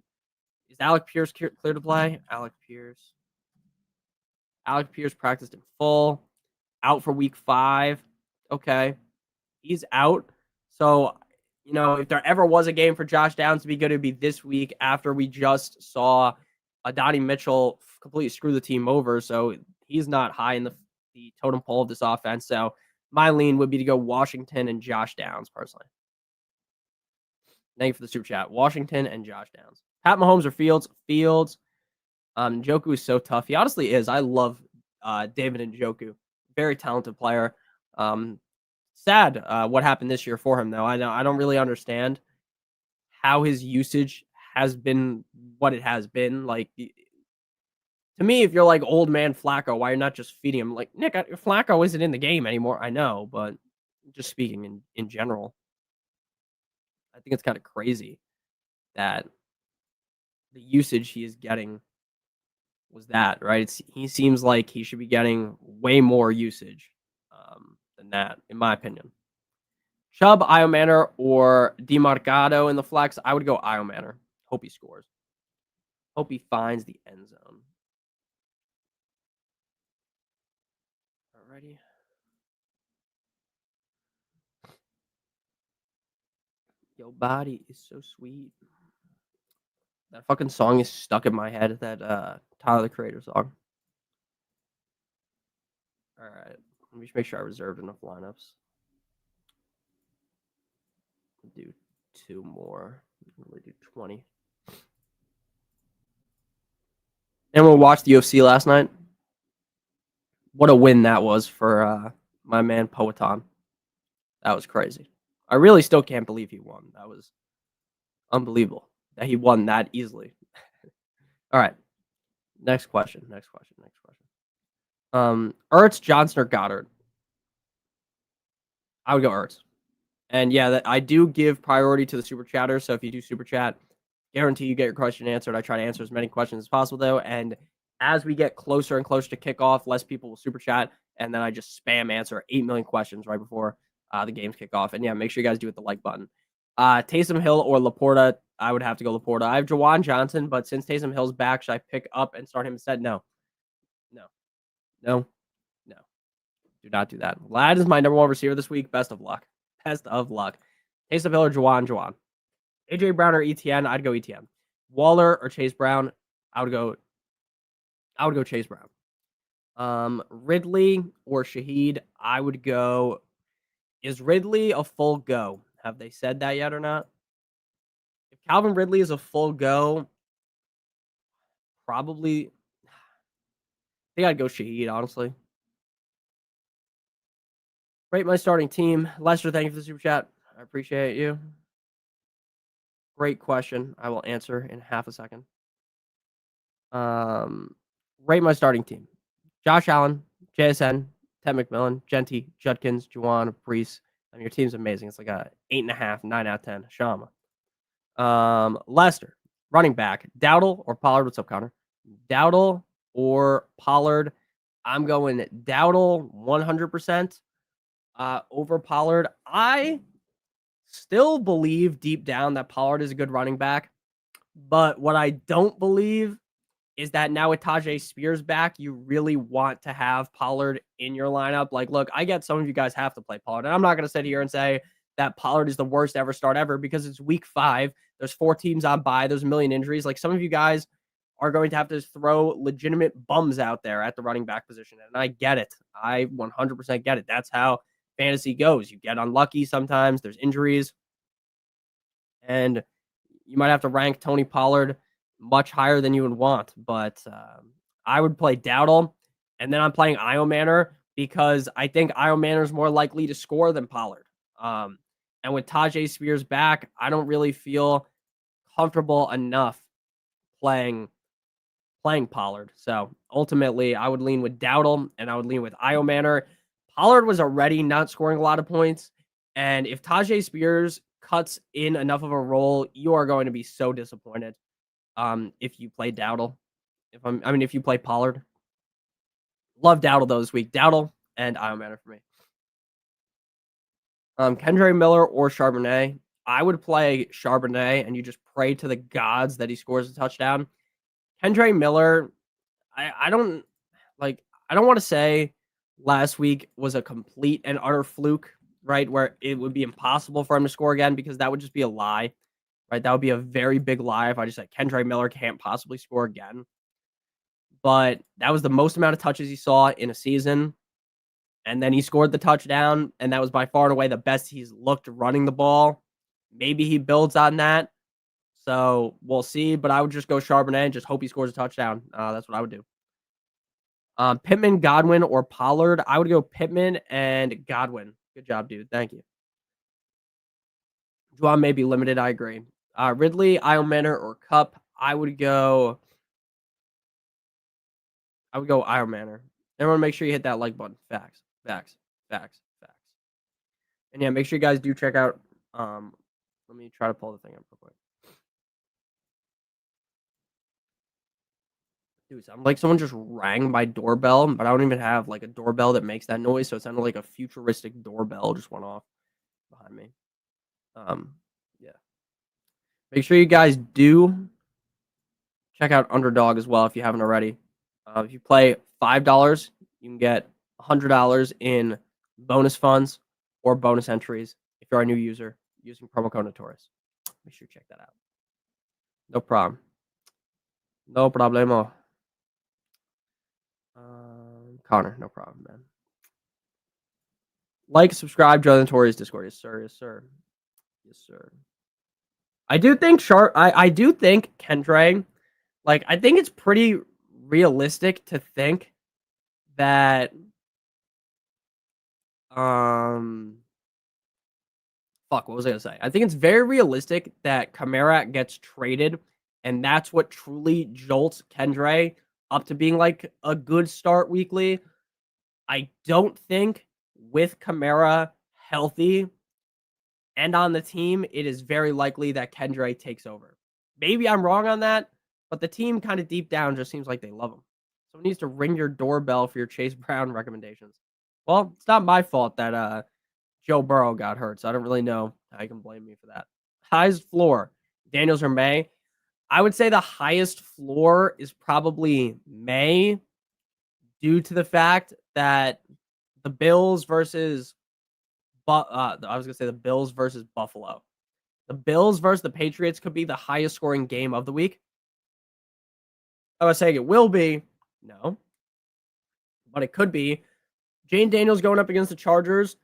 is Alec Pierce clear to play? Alec Pierce practiced in full. Out for week 5. Okay. He's out. So, if there ever was a game for Josh Downs to be good, it'd be this week after we just saw Adonai Mitchell completely screw the team over. So he's not high in the totem pole of this offense. So my lean would be to go Washington and Josh Downs personally. Thank you for the super chat. Washington and Josh Downs. Pat Mahomes or Fields? Fields. Njoku is so tough. He honestly is. I love David Njoku. Very talented player. Sad what happened this year for him, though. I don't really understand how his usage has been what it has been. Like, To me, if you're like old man Flacco, why you're not just feeding him? Like, Nick, Flacco isn't in the game anymore. I know, but just speaking in general, I think it's kind of crazy that the usage he is getting was that, right? He seems like he should be getting way more usage than that, in my opinion. Chubb, Io Manor, or DeMarcado in the flex. I would go Io Manor. Hope he scores. Hope he finds the end zone. Alrighty. Your body is so sweet. That fucking song is stuck in my head. That Tyler the Creator song. All right. Let me just make sure I reserved enough lineups. Do 2 more. We'll do 20. Anyone watched the UFC last night? What a win that was for my man Poatan. That was crazy. I really still can't believe he won. That was unbelievable that he won that easily. All right. Next question. Ertz, Johnson, or Goddard? I would go Ertz. And yeah, I do give priority to the super chatter. So if you do super chat, guarantee you get your question answered. I try to answer as many questions as possible, though. And as we get closer and closer to kickoff, less people will super chat. And then I just spam answer 8 million questions right before the games kick off. And yeah, make sure you guys do hit the like button. Taysom Hill or Laporta? I would have to go Laporta. I have Jawan Johnson, but since Taysom Hill's back, should I pick up and start him instead? No. Do not do that. Ladd is my number 1 receiver this week. Best of luck. Taysom Hill or Jawan. AJ Brown or ETN? I'd go ETN. Waller or Chase Brown? I would go Chase Brown. Ridley or Shaheed? I would go. Is Ridley a full go? Have they said that yet or not? If Calvin Ridley is a full go, probably. I think I'd go Shaheed, honestly. Rate my starting team. Lester, thank you for the super chat. I appreciate you. Great question. I will answer in half a second. Rate my starting team. Josh Allen, JSN, Ted McMillan, Genty, Judkins, Juwan, Brees. I mean, your team's amazing. It's like a 8.5, 9 out of 10. Shama. Lester, running back. Dowdle or Pollard? What's up, Connor? Dowdle or Pollard? I'm going Dowdle 100% over Pollard. I still believe deep down that Pollard is a good running back. But what I don't believe is that now with Tajay Spears back, you really want to have Pollard in your lineup. Like, look, I get some of you guys have to play Pollard. And I'm not going to sit here and say that Pollard is the worst ever start ever because it's week 5. There's 4 teams on bye. There's a million injuries. Like, some of you guys are going to have to throw legitimate bums out there at the running back position. And I get it. I 100% get it. That's how fantasy goes. You get unlucky sometimes. There's injuries. And you might have to rank Tony Pollard much higher than you would want. But I would play Dowdle. And then I'm playing Io Manor because I think Io Manor is more likely to score than Pollard. And with Tajay Spears back, I don't really feel comfortable enough playing Pollard. So ultimately, I would lean with Dowdle and I would lean with Io Manor. Pollard was already not scoring a lot of points. And if Tajay Spears cuts in enough of a role, you are going to be so disappointed if you play Dowdle. If you play Pollard. Love Dowdle though this week. Dowdle and Io Manor for me. Kendre Miller or Charbonnet. I would play Charbonnet and you just pray to the gods that he scores a touchdown. Kendre Miller, I don't want to say last week was a complete and utter fluke, right? Where it would be impossible for him to score again because that would just be a lie, right? That would be a very big lie if I just said Kendre Miller can't possibly score again. But that was the most amount of touches he saw in a season. And then he scored the touchdown, and that was by far and away the best he's looked running the ball. Maybe he builds on that. So we'll see, but I would just go Charbonnet and just hope he scores a touchdown. That's what I would do. Pittman, Godwin, or Pollard. I would go Pittman and Godwin. Good job, dude. Thank you. Juwan may be limited. I agree. Ridley, Io Manor, or Cup. I would go I would go Iron Manor. Everyone, make sure you hit that like button. Facts. And yeah, make sure you guys do check out. Let me try to pull the thing up real quick. Dude, I'm like someone just rang my doorbell, but I don't even have like a doorbell that makes that noise, so it sounded like a futuristic doorbell just went off behind me. Yeah. Make sure you guys do check out Underdog as well if you haven't already. If you play $5, you can get $100 in bonus funds or bonus entries if you're a new user using promo code Notorious. Make sure you check that out. No problem. No problemo. Connor, no problem, man. Like, subscribe, join the Notorious Discord. Yes, sir. Yes, sir. Yes, sir. I do think I do think Kendre, like, I think it's pretty realistic to think that fuck, what was I gonna say? I think it's very realistic that Kamara gets traded, and that's what truly jolts Kendre up to being like a good start weekly. I don't think with Kamara healthy and on the team, it is very likely that Kendre takes over. Maybe I'm wrong on that, but the team kind of deep down just seems like they love him. Someone needs to ring your doorbell for your Chase Brown recommendations. Well, it's not my fault that Joe Burrow got hurt, so I don't really know how you can blame me for that. Highest floor, Daniels or May? I would say the highest floor is probably May due to the fact that the Bills versus I was going to say the Bills versus Buffalo. The Bills versus the Patriots could be the highest scoring game of the week. I was saying it will be. No. But it could be. Jane Daniels going up against the Chargers.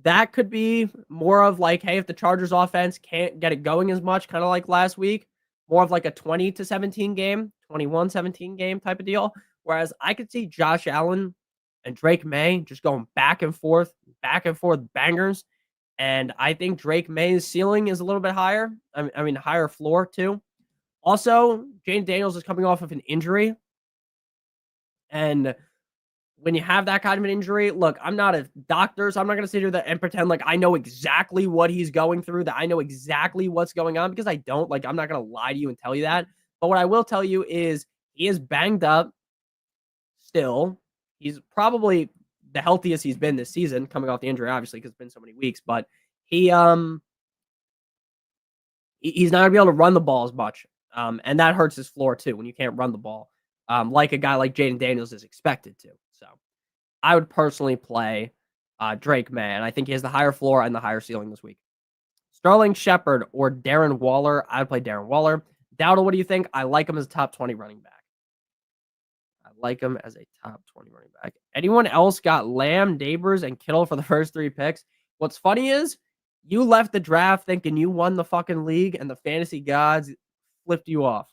That could be more of like, hey, if the Chargers offense can't get it going as much, kind of like last week, more of like a 20-17 game, 21-17 game type of deal. Whereas I could see Josh Allen and Drake May just going back and forth bangers. And I think Drake May's ceiling is a little bit higher. I mean, higher floor too. Also, Jane Daniels is coming off of an injury. And when you have that kind of an injury, look, I'm not a doctor, so I'm not going to sit here and pretend like I know exactly what he's going through, that I know exactly what's going on, because I don't. Like, I'm not going to lie to you and tell you that. But what I will tell you is he is banged up still. He's probably the healthiest he's been this season, coming off the injury, obviously, because it's been so many weeks. But he's not going to be able to run the ball as much. And that hurts his floor, too, when you can't run the ball like a guy like Jaden Daniels is expected to. So I would personally play Drake May, and I think he has the higher floor and the higher ceiling this week. Sterling Shepard or Darren Waller. I would play Darren Waller. Dowdle, what do you think? I like him as a top 20 running back. Anyone else got Lamb, Neighbors, and Kittle for the first 3 picks? What's funny is you left the draft thinking you won the fucking league, and the fantasy gods flipped you off.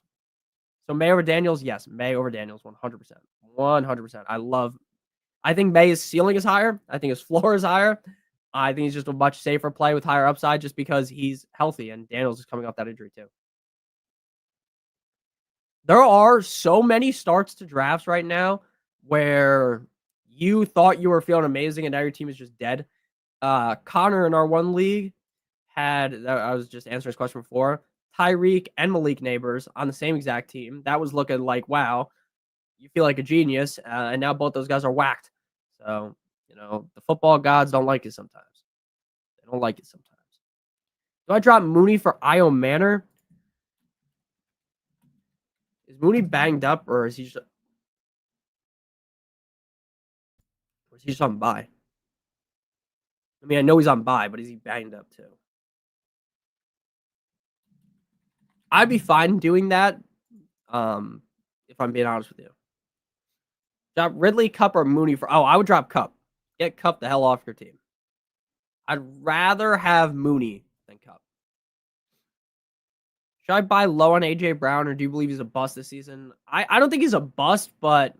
So May over Daniels? Yes, May over Daniels, 100%. 100%. I think May's ceiling is higher. I think his floor is higher. I think he's just a much safer play with higher upside just because he's healthy, and Daniels is coming off that injury too. There are so many starts to drafts right now where you thought you were feeling amazing and now your team is just dead. Connor in our one league I was just answering his question before, Tyreek and Malik Neighbors on the same exact team. That was looking like, wow, you feel like a genius. And now both those guys are whacked. So, the football gods don't like it sometimes. They don't like it sometimes. Do I drop Mooney for Io Manor? Is Mooney banged up, or is he just on bye? I mean, I know he's on bye, but is he banged up too? I'd be fine doing that, if I'm being honest with you. Drop Ridley, Cup, or Mooney for... Oh, I would drop Cup. Get Cup the hell off your team. I'd rather have Mooney than Cup. Should I buy low on A.J. Brown, or do you believe he's a bust this season? I don't think he's a bust, but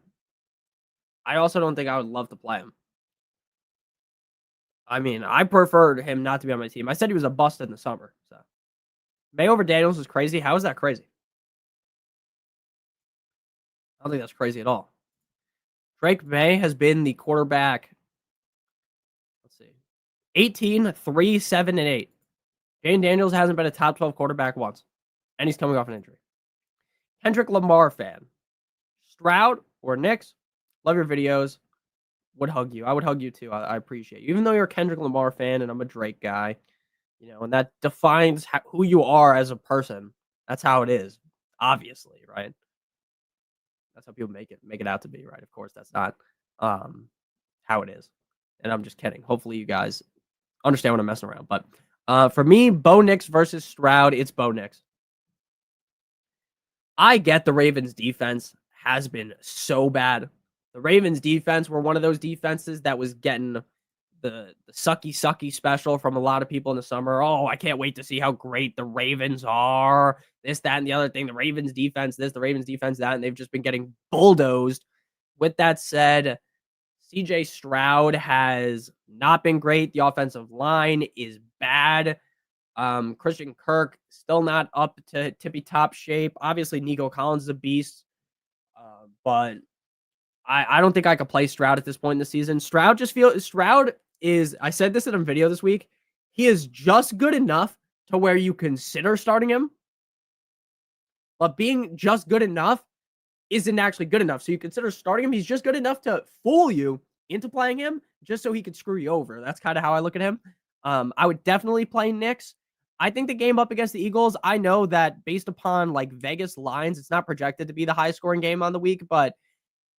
I also don't think I would love to play him. I mean, I preferred him not to be on my team. I said he was a bust in the summer. So May over Daniels is crazy. How is that crazy? I don't think that's crazy at all. Drake May has been the quarterback. Let's see. 18, 3, 7, and 8. Jane Daniels hasn't been a top 12 quarterback once. And he's coming off an injury. Kendrick Lamar fan. Stroud or Knicks. Love your videos. Would hug you. I would hug you too. I appreciate you. Even though you're a Kendrick Lamar fan and I'm a Drake guy, and that defines who you are as a person. That's how it is, obviously, right? That's how people make it out to be, right? Of course, that's not how it is. And I'm just kidding. Hopefully, you guys understand what I'm messing around. But for me, Bo Nix versus Stroud, it's Bo Nix. I get the Ravens' defense has been so bad. The Ravens' defense were one of those defenses that was getting the sucky special from a lot of people in the summer. Oh, I can't wait to see how great the Ravens are. This, that, and the other thing. The Ravens' defense, this, the Ravens' defense, that, and they've just been getting bulldozed. With that said, CJ Stroud has not been great. The offensive line is bad. Christian Kirk still not up to tippy top shape. Obviously, Nico Collins is a beast, but I don't think I could play Stroud at this point in the season. Stroud is, I said this in a video this week, he is just good enough to where you consider starting him, but being just good enough isn't actually good enough. So you consider starting him. He's just good enough to fool you into playing him just so he could screw you over. That's kind of how I look at him. I would definitely play Knicks. I think the game up against the Eagles, I know that based upon like Vegas lines, it's not projected to be the high scoring game on the week, but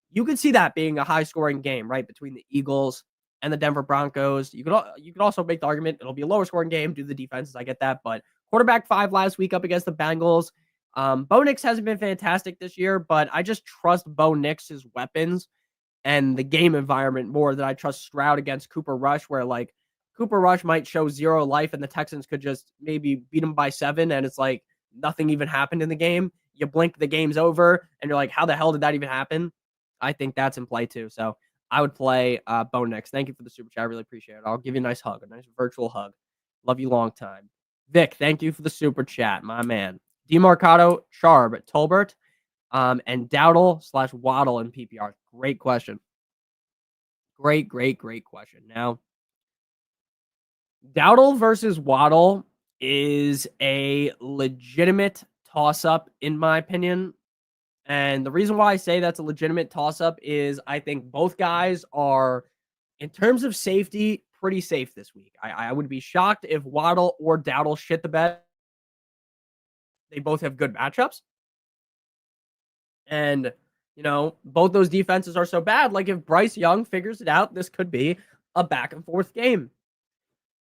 you could see that being a high scoring game, right? Between the Eagles and the Denver Broncos. You could also make the argument it'll be a lower scoring game due to the defenses. I get that, but quarterback 5 last week up against the Bengals. Bo Nix hasn't been fantastic this year, but I just trust Bo Nix's weapons and the game environment more than I trust Stroud against Cooper Rush, where like Cooper Rush might show zero life and the Texans could just maybe beat him by 7 and it's like nothing even happened in the game. You blink, the game's over, and you're like, how the hell did that even happen? I think that's in play too. So I would play Bo Nix. Thank you for the super chat. I really appreciate it. I'll give you a nice hug, a nice virtual hug. Love you long time. Vic, thank you for the super chat, my man. DeMarcado, Sharp, Tolbert, and Dowdle/Waddle in PPR. Great question. Great question. Now, Dowdle versus Waddle is a legitimate toss-up, in my opinion. And the reason why I say that's a legitimate toss-up is I think both guys are, in terms of safety, pretty safe this week. I would be shocked if Waddle or Dowdle shit the bed. They both have good matchups. And, both those defenses are so bad. Like, if Bryce Young figures it out, this could be a back-and-forth game.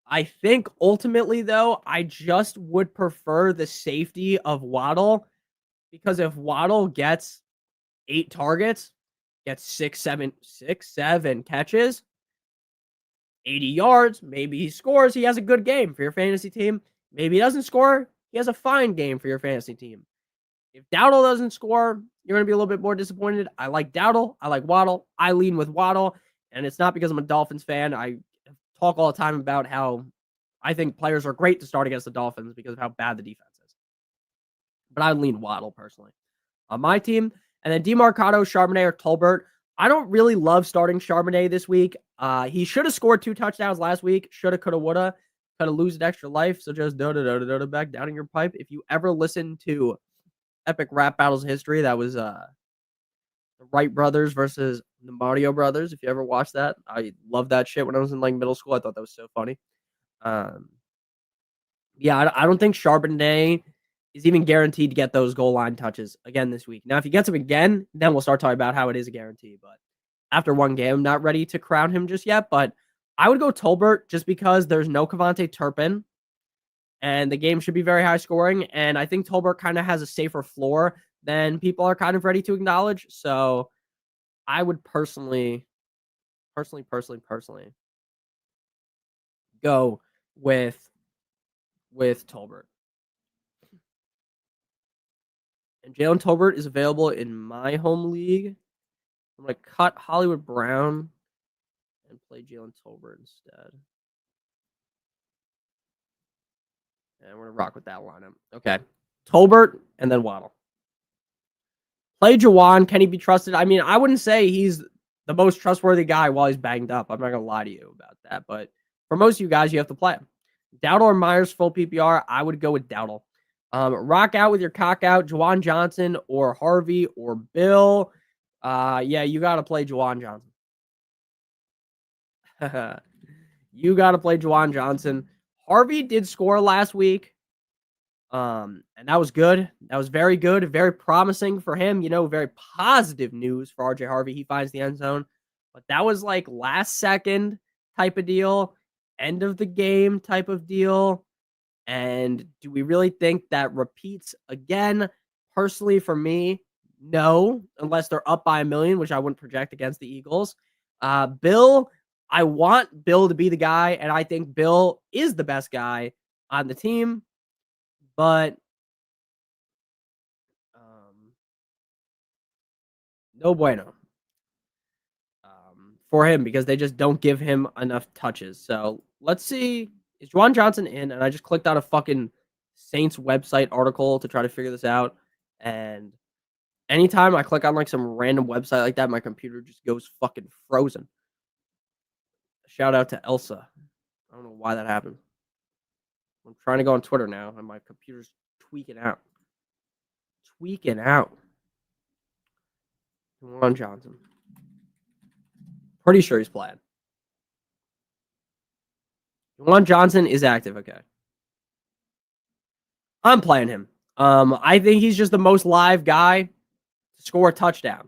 I think, ultimately, though, I just would prefer the safety of Waddle. Because if Waddle gets 8 targets, gets 6, 7 catches, 80 yards, maybe he scores, he has a good game for your fantasy team. Maybe he doesn't score, he has a fine game for your fantasy team. If Dowdle doesn't score, you're going to be a little bit more disappointed. I like Dowdle. I like Waddle. I lean with Waddle. And it's not because I'm a Dolphins fan. I talk all the time about how I think players are great to start against the Dolphins because of how bad the defense is. But I lean Waddle personally on my team. And then DeMarcado, Charbonnet, or Tolbert. I don't really love starting Charbonnet this week. He should have scored 2 touchdowns last week. Shoulda, coulda, woulda. Coulda lose an extra life. So just back down in your pipe. If you ever listen to epic rap battles in history, that was the Wright brothers versus the Mario brothers. If you ever watched that, I loved that shit when I was in like middle school. I thought that was so funny. Yeah, I don't think Charbonnet is even guaranteed to get those goal line touches again this week. Now, if he gets them again, then we'll start talking about how it is a guarantee. But after one game, I'm not ready to crown him just yet. But I would go Tolbert just because there's no Kevontae Turpin. And the game should be very high scoring. And I think Tolbert kind of has a safer floor than people are kind of ready to acknowledge. So I would personally go with Tolbert. And Jalen Tolbert is available in my home league. I'm going to cut Hollywood Brown and play Jalen Tolbert instead. And we're going to rock with that lineup. Okay. Tolbert and then Waddle. Play Jawan. Can he be trusted? I mean, I wouldn't say he's the most trustworthy guy while he's banged up. I'm not gonna lie to you about that, but for most of you guys, you have to play him. Dowdle or Myers full PPR, I would go with Dowdle. Rock out with your cock out, Juwan Johnson or Harvey or Bill. Yeah, you got to play Juwan Johnson. You got to play Juwan Johnson. Harvey did score last week. And that was good. That was very good, very promising for him. Very positive news for RJ Harvey. He finds the end zone. But that was like last second type of deal, end of the game type of deal. And do we really think that repeats again? Personally, for me, no, unless they're up by 1 million, which I wouldn't project against the Eagles. Bill, I want Bill to be the guy, and I think Bill is the best guy on the team. But no bueno for him because they just don't give him enough touches. So let's see. Is Juwan Johnson in? And I just clicked on a fucking Saints website article to try to figure this out. And anytime I click on like some random website like that, my computer just goes fucking frozen. Shout out to Elsa. I don't know why that happened. I'm trying to go on Twitter now, and my computer's tweaking out. Juwan Johnson. Pretty sure he's playing. Juwan Johnson is active. Okay. I'm playing him. I think he's just the most live guy to score a touchdown.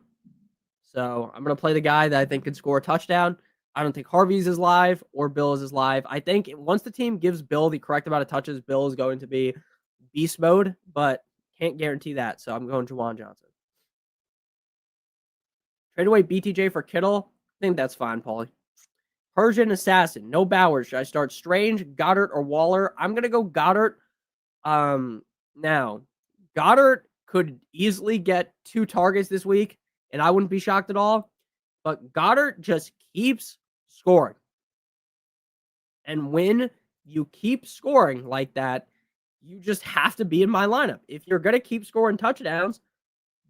So I'm going to play the guy that I think can score a touchdown. I don't think Harvey's is live or Bill is live. I think once the team gives Bill the correct amount of touches, Bill is going to be beast mode, but can't guarantee that. So I'm going Juwan Johnson. Trade away BTJ for Kittle. I think that's fine, Paulie. Persian Assassin. No Bowers. Should I start Strange, Goddard, or Waller? I'm going to go Goddard. Now, Goddard could easily get 2 targets this week, and I wouldn't be shocked at all. But Goddard just keeps scoring. And when you keep scoring like that, you just have to be in my lineup. If you're going to keep scoring touchdowns,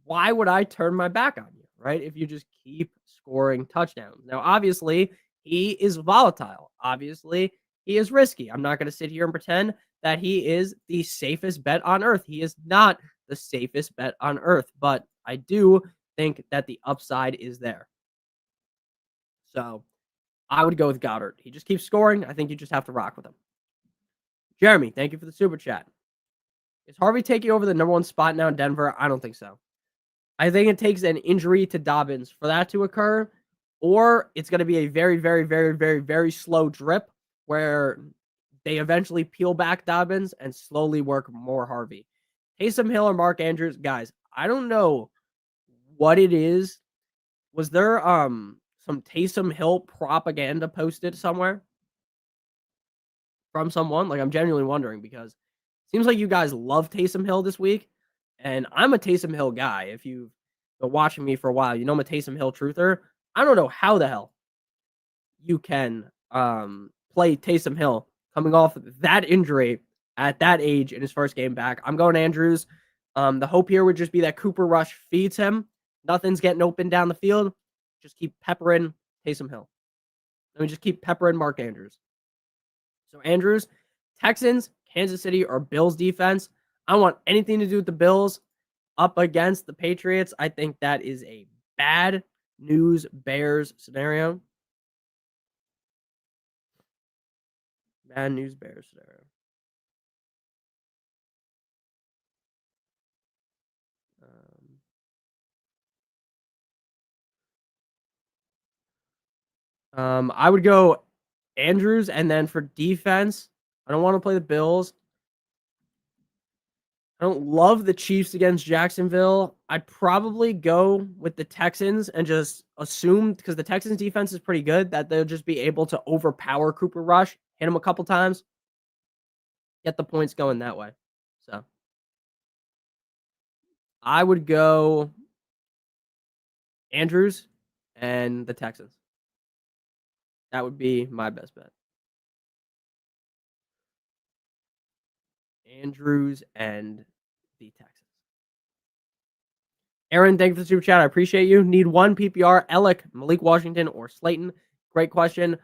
why would I turn my back on you, right? If you just keep scoring touchdowns. Now, obviously, he is volatile. Obviously, he is risky. I'm not going to sit here and pretend that he is the safest bet on earth. He is not the safest bet on earth, but I do think that the upside is there. So I would go with Goddard. He just keeps scoring. I think you just have to rock with him. Jeremy, thank you for the super chat. Is Harvey taking over the number 1 spot now in Denver? I don't think so. I think it takes an injury to Dobbins for that to occur, or it's going to be a very, very, very, very, very slow drip where they eventually peel back Dobbins and slowly work more Harvey. Taysom Hill or Mark Andrews, guys, I don't know what it is. Was there some Taysom Hill propaganda posted somewhere from someone? Like, I'm genuinely wondering because it seems like you guys love Taysom Hill this week, and I'm a Taysom Hill guy. If you've been watching me for a while, you know I'm a Taysom Hill truther. I don't know how the hell you can play Taysom Hill coming off that injury at that age in his first game back. I'm going Andrews. The hope here would just be that Cooper Rush feeds him. Nothing's getting open down the field. Just keep peppering Taysom Hill. Let me just keep peppering Mark Andrews. So Andrews, Texans, Kansas City, or Bills defense. I don't want anything to do with the Bills up against the Patriots. I think that is a bad news Bears scenario. Bad news Bears scenario. I would go Andrews, and then for defense, I don't want to play the Bills. I don't love the Chiefs against Jacksonville. I'd probably go with the Texans and just assume, because the Texans defense is pretty good, that they'll just be able to overpower Cooper Rush, hit him a couple times, get the points going that way. So I would go Andrews and the Texans. That would be my best bet. Andrews and the Texans. Aaron, thank you for the super chat. I appreciate you. Need one PPR, Alec, Malik Washington, or Slayton? Great question.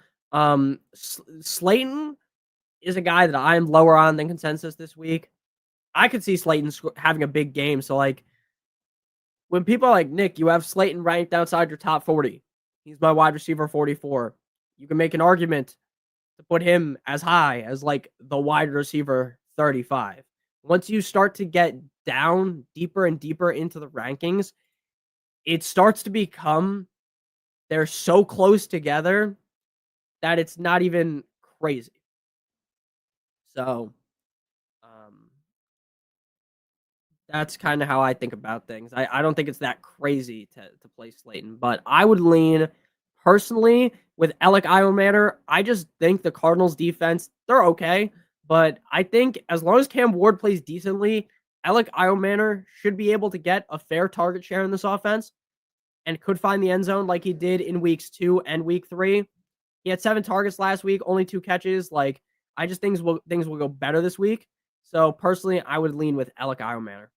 Slayton is a guy that I'm lower on than consensus this week. I could see Slayton having a big game. So, like, when people are like, Nick, you have Slayton ranked outside your top 40. He's my wide receiver 44. You can make an argument to put him as high as, like, the wide receiver 35. Once you start to get down deeper and deeper into the rankings, it starts to become they're so close together that it's not even crazy. So, that's kind of how I think about things. I don't think it's that crazy to play Slayton, but I would lean personally with Alec Iomanner. I just think the Cardinals defense, they're okay, but I think as long as Cam Ward plays decently, Alec Iomanner should be able to get a fair target share in this offense and could find the end zone like he did in weeks 2 and week 3. He had 7 targets last week, only 2 catches. Like, I just think things will go better this week. So personally, I would lean with Alec Iomanner.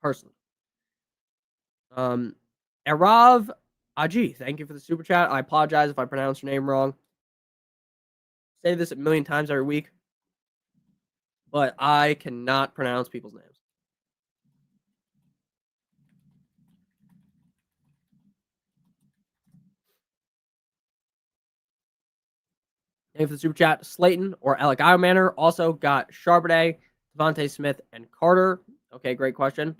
Personally. Arav Aji, thank you for the super chat. I apologize if I pronounce your name wrong. Say this a million times every week, but I cannot pronounce people's names. Thank you for the super chat. Slayton or Alec Iomanner. Also got Charbonnet, Devontae Smith, and Carter. Okay, great question.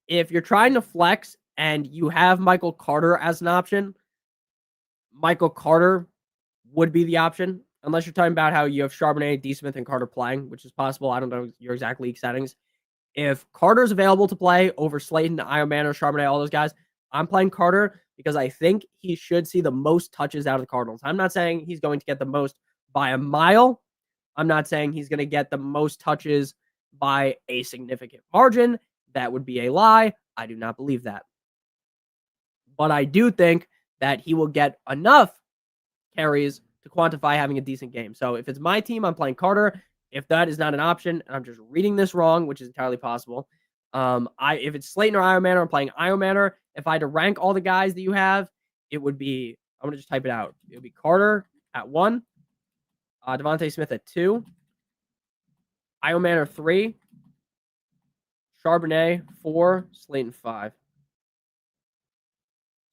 If you're trying to flex and you have Michael Carter as an option, Michael Carter would be the option, unless you're talking about how you have Charbonnet, D. Smith, and Carter playing, which is possible. I don't know your exact league settings. If Carter's available to play over Slayton, Iomanner, Charbonnet, all those guys, I'm playing Carter because I think he should see the most touches out of the Cardinals. I'm not saying he's going to get the most by a mile. I'm not saying he's going to get the most touches by a significant margin. That would be a lie. I do not believe that. But I do think that he will get enough carries to quantify having a decent game. So if it's my team, I'm playing Carter. If that is not an option, and I'm just reading this wrong, which is entirely possible, if it's Slayton or Iomanner, I'm playing Iomanner. If I had to rank all the guys that you have, it would be, I'm going to just type it out. It would be Carter at 1, Devontae Smith at 2, Iomanner 3, Charbonnet 4, Slayton 5.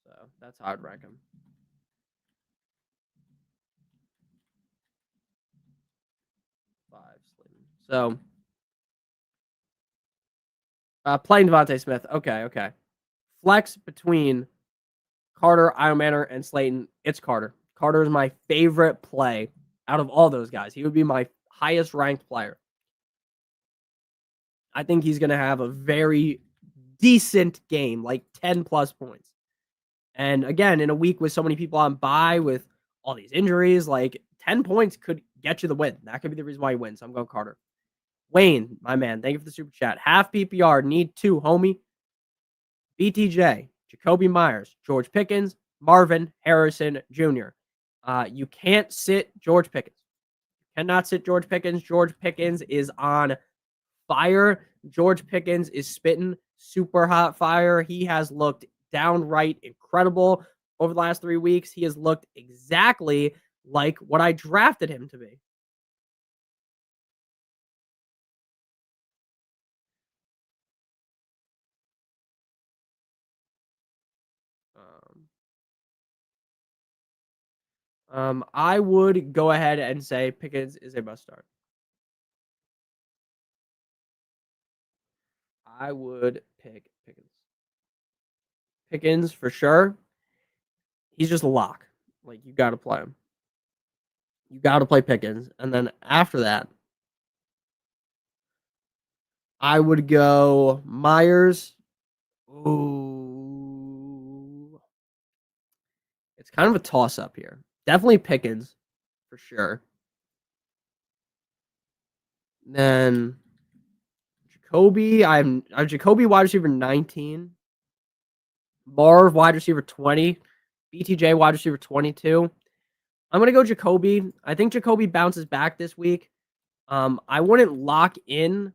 So that's how I'd rank him. So, playing Devontae Smith. Okay. Flex between Carter, Iomanner, and Slayton. It's Carter. Carter is my favorite play out of all those guys. He would be my highest ranked player. I think he's going to have a very decent game, like 10 plus points. And again, in a week with so many people on bye with all these injuries, like 10 points could get you the win. That could be the reason why you win. So I'm going Carter. Wayne, my man, thank you for the super chat. Half PPR, need 2, homie. BTJ, Jacoby Myers, George Pickens, Marvin Harrison Jr. You can't sit George Pickens. Cannot sit George Pickens. George Pickens is on fire. George Pickens is spitting super hot fire. He has looked downright incredible over the last 3 weeks. He has looked exactly like what I drafted him to be. I would go ahead and say Pickens is a must start. I would pick Pickens. Pickens for sure. He's just a lock. Like, you got to play him. You got to play Pickens. And then after that, I would go Myers. Ooh. It's kind of a toss-up here. Definitely Pickens for sure. Then Jacoby. I'm Jacoby wide receiver 19. Marv wide receiver 20. BTJ wide receiver 22. I'm going to go Jacoby. I think Jacoby bounces back this week. I wouldn't lock in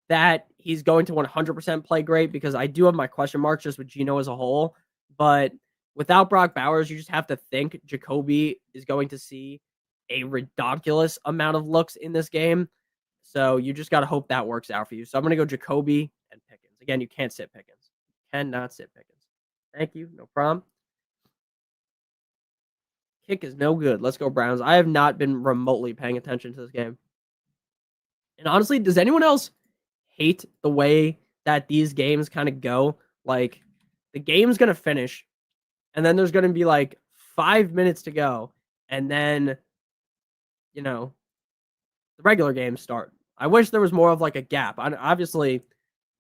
that he's going to 100% play great because I do have my question marks just with Geno as a whole. But without Brock Bowers, you just have to think Jacoby is going to see a ridiculous amount of looks in this game. So you just got to hope that works out for you. So I'm going to go Jacoby and Pickens. Again, you can't sit Pickens. Cannot sit Pickens. Thank you. No problem. Kick is no good. Let's go Browns. I have not been remotely paying attention to this game. And honestly, does anyone else hate the way that these games kind of go? Like, the game's going to finish, and then there's going to be like 5 minutes to go, and then, the regular games start. I wish there was more of like a gap. Obviously,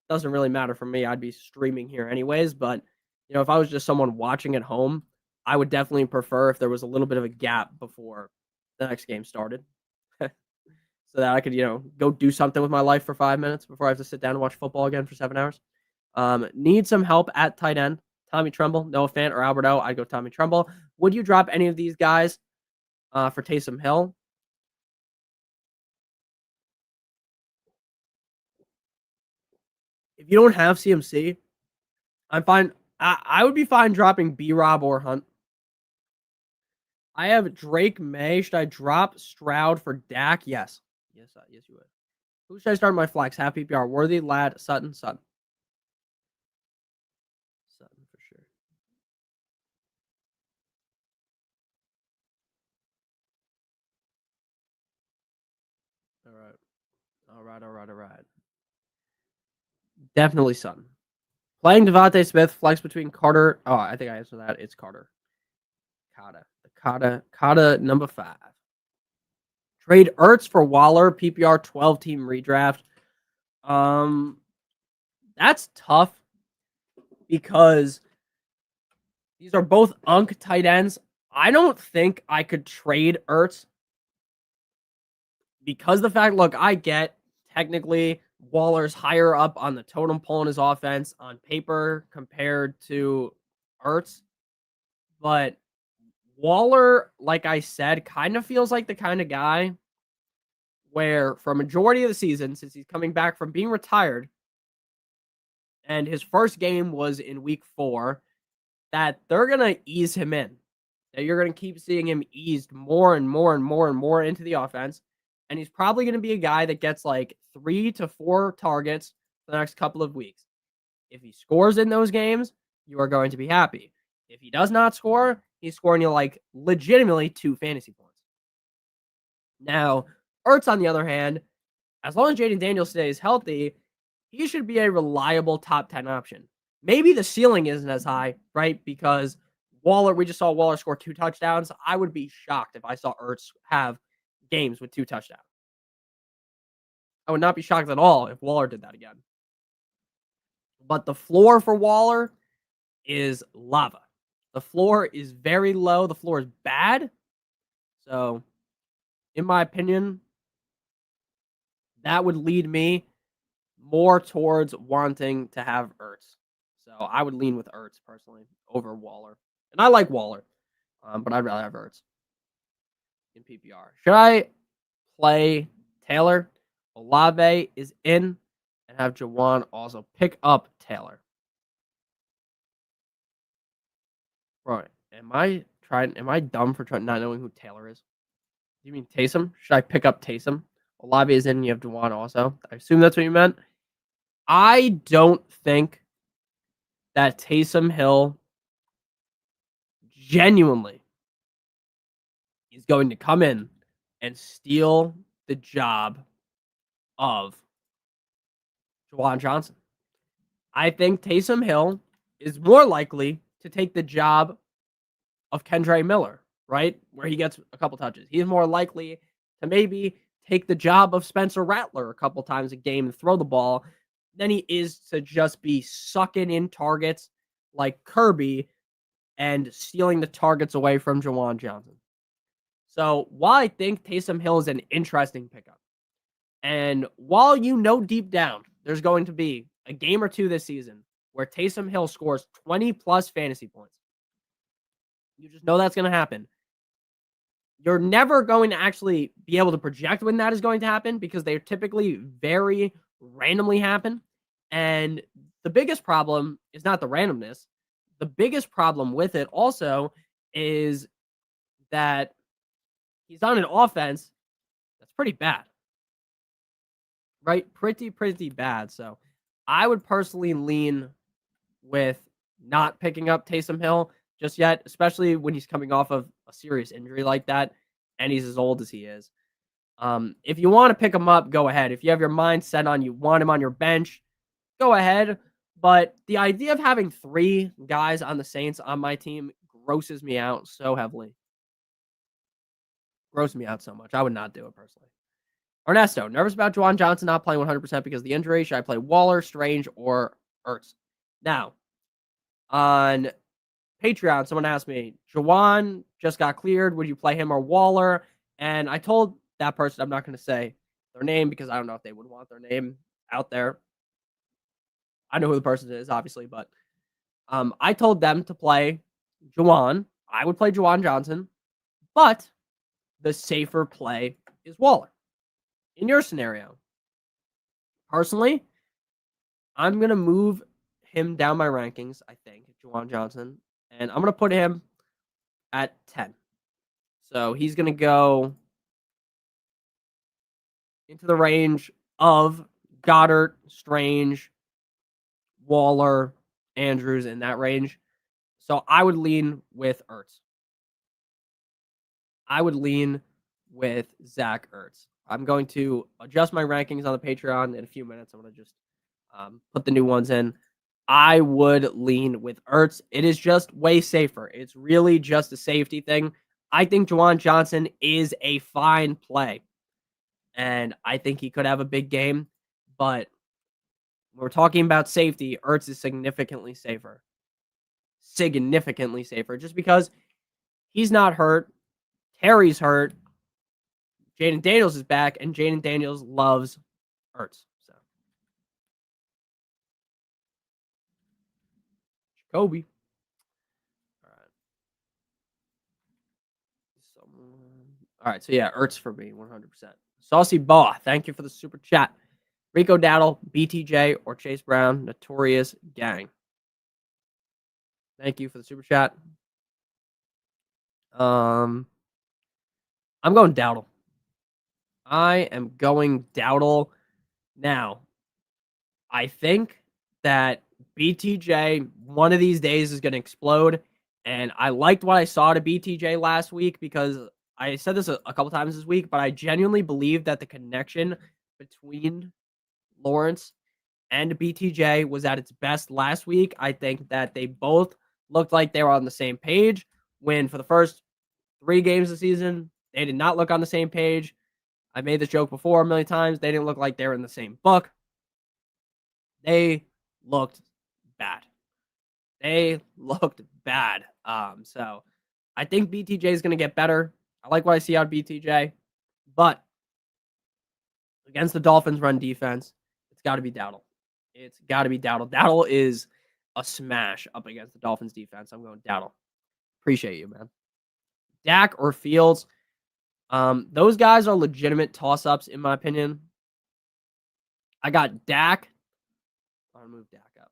doesn't really matter for me. I'd be streaming here anyways, but, if I was just someone watching at home, I would definitely prefer if there was a little bit of a gap before the next game started. So that I could, go do something with my life for 5 minutes before I have to sit down and watch football again for 7 hours. Need some help at tight end. Tommy Tremble, Noah Fant, or Alberto. I'd go Tommy Tremble. Would you drop any of these guys for Taysom Hill? If you don't have CMC, I'm fine. I would be fine dropping B-Rob or Hunt. I have Drake May. Should I drop Stroud for Dak? Yes. Yes, you would. Who should I start my flex? Half PPR. Worthy, Ladd, Sutton. Sutton for sure. All right. Definitely Sutton. Playing Devontae Smith, flex between Carter. Oh, I think I answered that. It's Carter. Kata number 5. Trade Ertz for Waller, PPR 12-team redraft. That's tough because these are both Unk tight ends. I don't think I could trade Ertz because the fact, look, I get technically Waller's higher up on the totem pole in his offense on paper compared to Ertz. But Waller, like I said, kind of feels like the kind of guy where for a majority of the season, since he's coming back from being retired, and his first game was in week 4, that they're going to ease him in. That you're going to keep seeing him eased more and more and more and more into the offense. And he's probably going to be a guy that gets like 3 to 4 targets for the next couple of weeks. If he scores in those games, you are going to be happy. If he does not score, he's scoring you like legitimately 2 fantasy points. Now, Ertz, on the other hand, as long as Jaden Daniels stays healthy, he should be a reliable top 10 option. Maybe the ceiling isn't as high, right? Because Waller, we just saw Waller score 2 touchdowns. I would be shocked if I saw Ertz have games with 2 touchdowns. I would not be shocked at all if Waller did that again. But the floor for Waller is lava. The floor is very low. The floor is bad. So, in my opinion, that would lead me more towards wanting to have Ertz. So I would lean with Ertz personally over Waller. And I like Waller, but I'd rather have Ertz in PPR. Should I play Taylor? Olave is in, and have Jawan also pick up Taylor. Right. Am I dumb for not knowing who Taylor is? Do you mean Taysom? Should I pick up Taysom? Olave is in, and you have Jawan also. I assume that's what you meant. I don't think that Taysom Hill genuinely is going to come in and steal the job of Juwan Johnson. I think Taysom Hill is more likely to take the job of Kendre Miller, right? Where he gets a couple touches. He's more likely to maybe take the job of Spencer Rattler a couple times a game and throw the ball than he is to just be sucking in targets like Kirby and stealing the targets away from Juwan Johnson. So while I think Taysom Hill is an interesting pickup, and while deep down there's going to be a game or two this season where Taysom Hill scores 20 plus fantasy points, you just know that's going to happen. You're never going to actually be able to project when that is going to happen because they typically very randomly happen. And the biggest problem is not the randomness. The biggest problem with it also is that he's on an offense that's pretty bad, right? Pretty bad. So I would personally lean with not picking up Taysom Hill just yet, especially when he's coming off of a serious injury like that and he's as old as he is. If you want to pick him up, go ahead. If you have your mind set on you want him on your bench, go ahead. But the idea of having 3 guys on the Saints on my team grosses me out so heavily. Grosses me out so much. I would not do it personally. Ernesto, nervous about Juwan Johnson not playing 100% because of the injury. Should I play Waller, Strange, or Ertz? Now, on Patreon, someone asked me, Juwan just got cleared. Would you play him or Waller? And I told that person I'm not going to say their name because I don't know if they would want their name out there. I know who the person is, obviously, but I told them to play Juwan. I would play Juwan Johnson, but the safer play is Waller. In your scenario, personally, I'm going to move him down my rankings, I think, Juwan Johnson, and I'm going to put him at 10. So he's going to go into the range of Goddard, Strange, Waller, Andrews, in that range. So I would lean with Ertz. I would lean with Zach Ertz. I'm going to adjust my rankings on the Patreon in a few minutes. I'm going to just put the new ones in. I would lean with Ertz. It is just way safer. It's really just a safety thing. I think Juwan Johnson is a fine play, and I think he could have a big game. But when we're talking about safety, Ertz is significantly safer. Significantly safer, just because he's not hurt. Terry's hurt. Jaden Daniels is back, and Jaden Daniels loves Ertz. So, Jacoby. All right. So, yeah, Ertz for me, 100%. Saucy Baw, thank you for the super chat. Rico Dowdle, BTJ, or Chase Brown, Notorious Gang. Thank you for the super chat. I'm going Dowdle. I am going Dowdle. Now, I think that BTJ one of these days is going to explode. And I liked what I saw to BTJ last week because I said this a couple times this week, but I genuinely believe that the connection between Lawrence and BTJ was at its best last week. I think that they both looked like they were on the same page when for the first 3 games of the season, they did not look on the same page. I made this joke before a million times. They didn't look like they were in the same book. They looked bad. They looked bad. So I think BTJ is going to get better. I like what I see out of BTJ, but against the Dolphins' run defense, it's got to be Dowdle. It's got to be Dowdle. Dowdle is a smash up against the Dolphins' defense. I'm going Dowdle. Appreciate you, man. Dak or Fields, those guys are legitimate toss-ups, in my opinion. I got Dak. I'll move Dak up.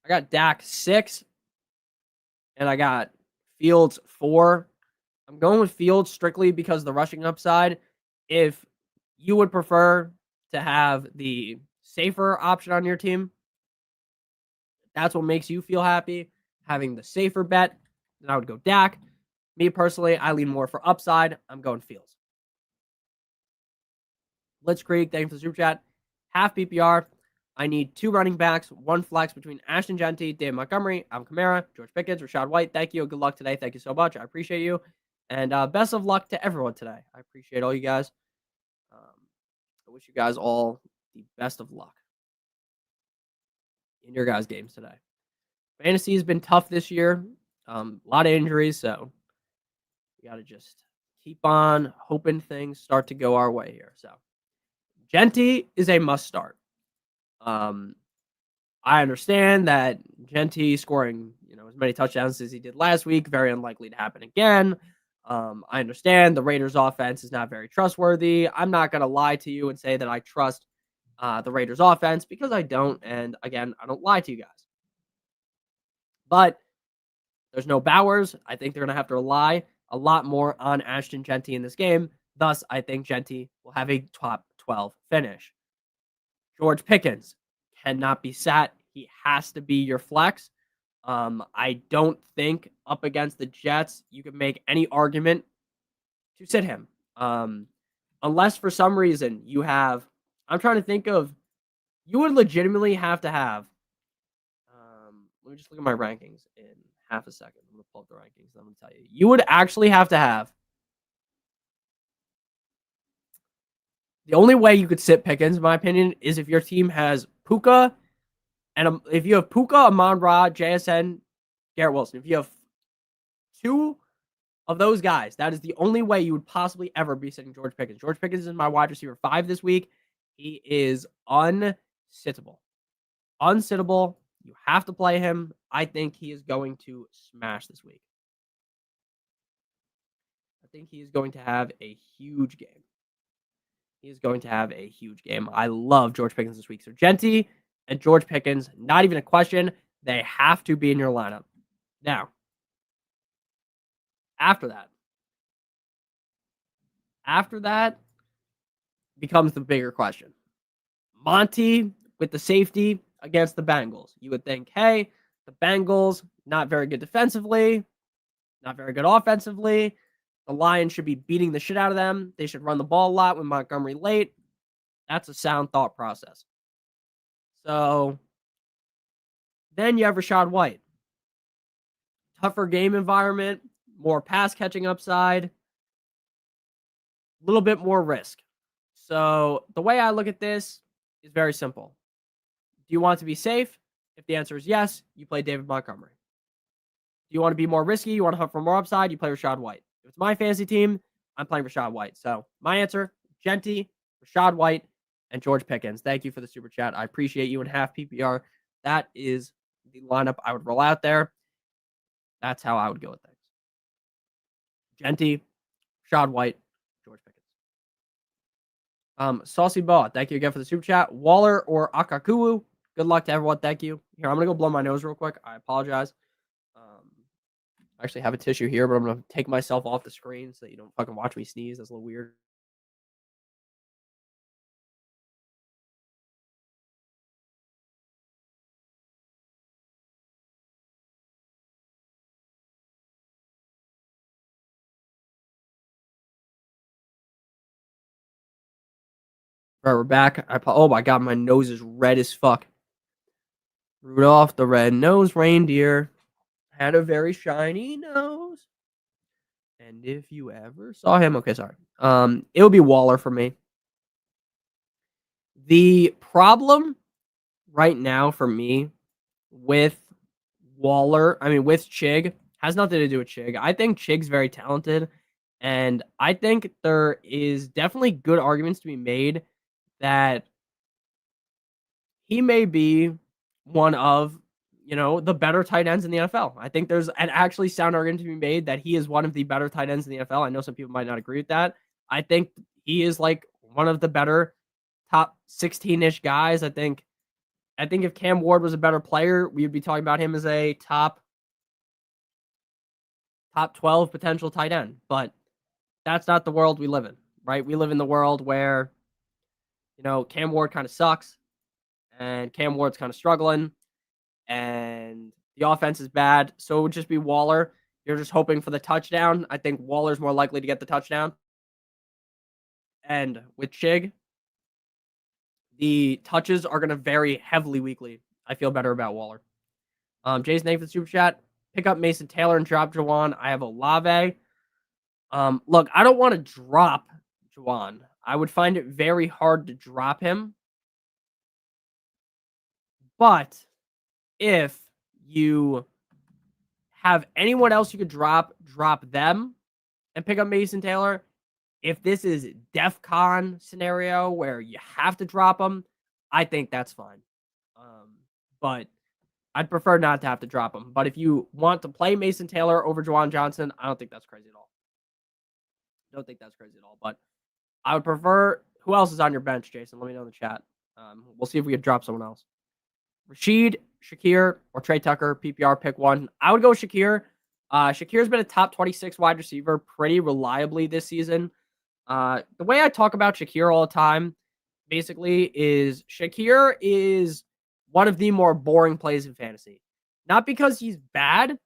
I got Dak 6, and I got Fields 4. I'm going with Fields strictly because of the rushing upside. If you would prefer to have the safer option on your team, that's what makes you feel happy, having the safer bet, then I would go Dak. Me personally, I lean more for upside. I'm going Fields. Blitzkrieg, thank you for the super chat. Half PPR. I need 2 running backs, 1 flex between Ashton Genty, Dave Montgomery, Alvin Kamara, George Pickens, Rashad White. Thank you. Good luck today. Thank you so much. I appreciate you. And best of luck to everyone today. I appreciate all you guys. I wish you guys all the best of luck in your guys' games today. Fantasy has been tough this year. A lot of injuries, so we got to just keep on hoping things start to go our way here. So Genty is a must start. I understand that Genty scoring, as many touchdowns as he did last week, very unlikely to happen again. I understand the Raiders offense is not very trustworthy. I'm not going to lie to you and say that I trust the Raiders offense because I don't. And again, I don't lie to you guys. But there's no Bowers. I think they're going to have to rely a lot more on Ashton Jeanty in this game. Thus, I think Jeanty will have a top 12 finish. George Pickens cannot be sat. He has to be your flex. I don't think up against the Jets, you can make any argument to sit him. Unless for some reason you have, I'm trying to think of, you would legitimately have to have, let me just look at my rankings in half a second. I'm going to pull up the rankings. I'm going to tell you. You would actually have to have, the only way you could sit Pickens, in my opinion, is if your team has Puka, and if you have Puka, Amon-Ra, JSN, Garrett Wilson. If you have two of those guys, that is the only way you would possibly ever be sitting George Pickens. George Pickens is my wide receiver 5 this week. He is unsittable. Unsittable. You have to play him. I think he is going to smash this week. I think he is going to have a huge game. He is going to have a huge game. I love George Pickens this week. So Jeanty and George Pickens, not even a question. They have to be in your lineup. Now, after that becomes the bigger question. Monty with the safety against the Bengals. You would think, hey, the Bengals, not very good defensively, not very good offensively. The Lions should be beating the shit out of them. They should run the ball a lot with Montgomery late. That's a sound thought process. So then you have Rachaad White. Tougher game environment, more pass catching upside, a little bit more risk. So the way I look at this is very simple. Do you want to be safe? If the answer is yes, you play David Montgomery. Do you want to be more risky? You want to hunt for more upside? You play Rachaad White. If it's my fantasy team, I'm playing Rachaad White. So my answer, Jeanty, Rachaad White, and George Pickens. Thank you for the super chat. I appreciate you in half PPR. That is the lineup I would roll out there. That's how I would go with things. Jeanty, Rachaad White, George Pickens. Saucy Ball, thank you again for the super chat. Waller or Akakuwu? Good luck to everyone. Thank you. Here, I'm going to go blow my nose real quick. I apologize. I actually have a tissue here, but I'm going to take myself off the screen so that you don't fucking watch me sneeze. That's a little weird. All right, we're back. Oh my god, my nose is red as fuck. Rudolph the red-nosed reindeer had a very shiny nose. And if you ever saw him, okay, sorry. It would be Waller for me. The problem right now for me with with Chig, has nothing to do with Chig. I think Chig's very talented, and I think there is definitely good arguments to be made that he may be one of, the better tight ends in the NFL. I think there's an actually sound argument to be made that he is one of the better tight ends in the NFL. I know some people might not agree with that. I think he is like one of the better top 16-ish guys. I think if Cam Ward was a better player, we would be talking about him as a top 12 potential tight end. But that's not the world we live in, right? We live in the world where, Cam Ward kind of sucks and Cam Ward's kind of struggling and the offense is bad. So it would just be Waller. You're just hoping for the touchdown. I think Waller's more likely to get the touchdown. And with Chig, the touches are going to vary heavily weekly. I feel better about Waller. Jason, thank you for the super chat. Pick up Mason Taylor and drop Juwan. I have Olave. Look, I don't want to drop Juwan. I would find it very hard to drop him. But if you have anyone else you could drop them and pick up Mason Taylor. If this is DEFCON scenario where you have to drop him, I think that's fine. But I'd prefer not to have to drop him. But if you want to play Mason Taylor over Juwan Johnson, I don't think that's crazy at all. But I would prefer. Who else is on your bench, Jason? Let me know in the chat. We'll see if we could drop someone else. Rashid, Shakir, or Trey Tucker, PPR, pick one. I would go Shakir. Shakir's been a top 26 wide receiver pretty reliably this season. The way I talk about Shakir all the time, basically, is Shakir is one of the more boring plays in fantasy. Not because he's bad,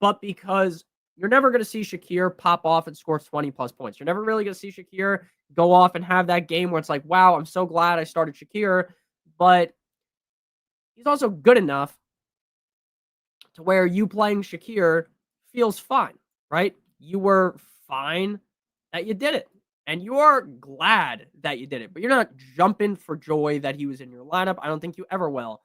but because you're never going to see Shakir pop off and score 20 plus points. You're never really going to see Shakir go off and have that game where it's like, wow, I'm so glad I started Shakir. But he's also good enough to where you playing Shakir feels fine, right? You were fine that you did it. And you are glad that you did it, but you're not jumping for joy that he was in your lineup. I don't think you ever will.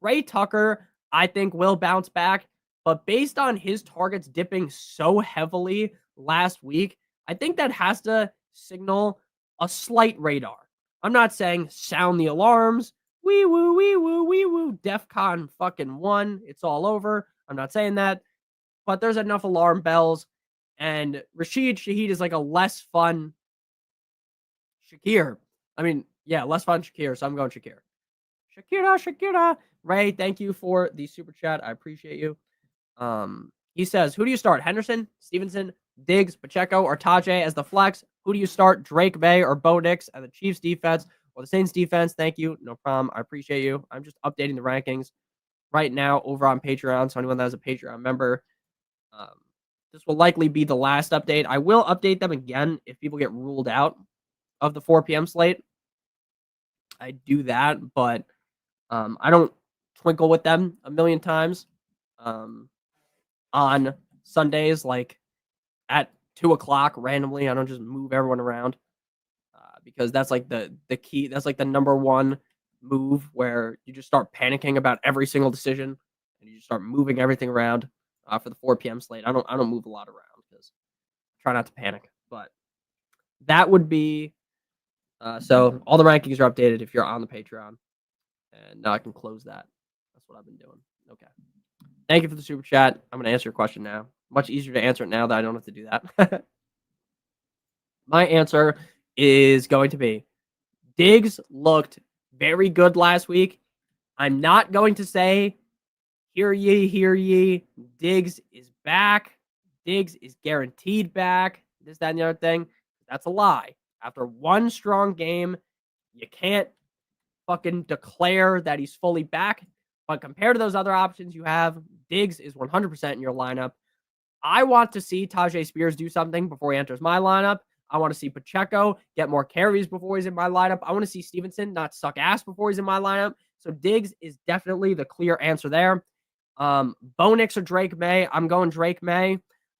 Trey Tucker, I think, will bounce back, but based on his targets dipping so heavily last week, I think that has to signal a slight radar. I'm not saying sound the alarms. Wee woo, wee woo, wee woo. DEFCON fucking 1. It's all over. I'm not saying that, but there's enough alarm bells. And Rashid Shaheed is like a less fun Shakir. I mean, yeah, less fun Shakir, so I'm going Shakir. Shakira. Ray, thank you for the super chat. I appreciate you. He says, who do you start? Henderson, Stevenson, Diggs, Pacheco, or Tajay as the flex? Who do you start? Drake May or Bo Nix and the Chiefs defense or the Saints defense? Thank you. No problem. I appreciate you. I'm just updating the rankings right now over on Patreon. So anyone that has a Patreon member, this will likely be the last update. I will update them again if people get ruled out of the 4 p.m. slate. I do that, but I don't twinkle with them a million times on Sundays, like at 2 o'clock randomly. I don't just move everyone around because that's like the key. That's like the number one move where you just start panicking about every single decision and you just start moving everything around for the 4 p.m. slate. I don't move a lot around because I try not to panic, but that would be. So all the rankings are updated if you're on the Patreon. And now I can close that. That's what I've been doing. Okay. Thank you for the super chat. I'm going to answer your question now. Much easier to answer it now that I don't have to do that. My answer is going to be Diggs looked very good last week. I'm not going to say, hear ye. Diggs is back. Diggs is guaranteed back. This, that, and the other thing. That's a lie. After one strong game, you can't fucking declare that he's fully back. But compared to those other options you have, Diggs is 100% in your lineup. I want to see Tajay Spears do something before he enters my lineup. I want to see Pacheco get more carries before he's in my lineup. I want to see Stevenson not suck ass before he's in my lineup. So Diggs is definitely the clear answer there. Bo Nix or Drake May. I'm going Drake May.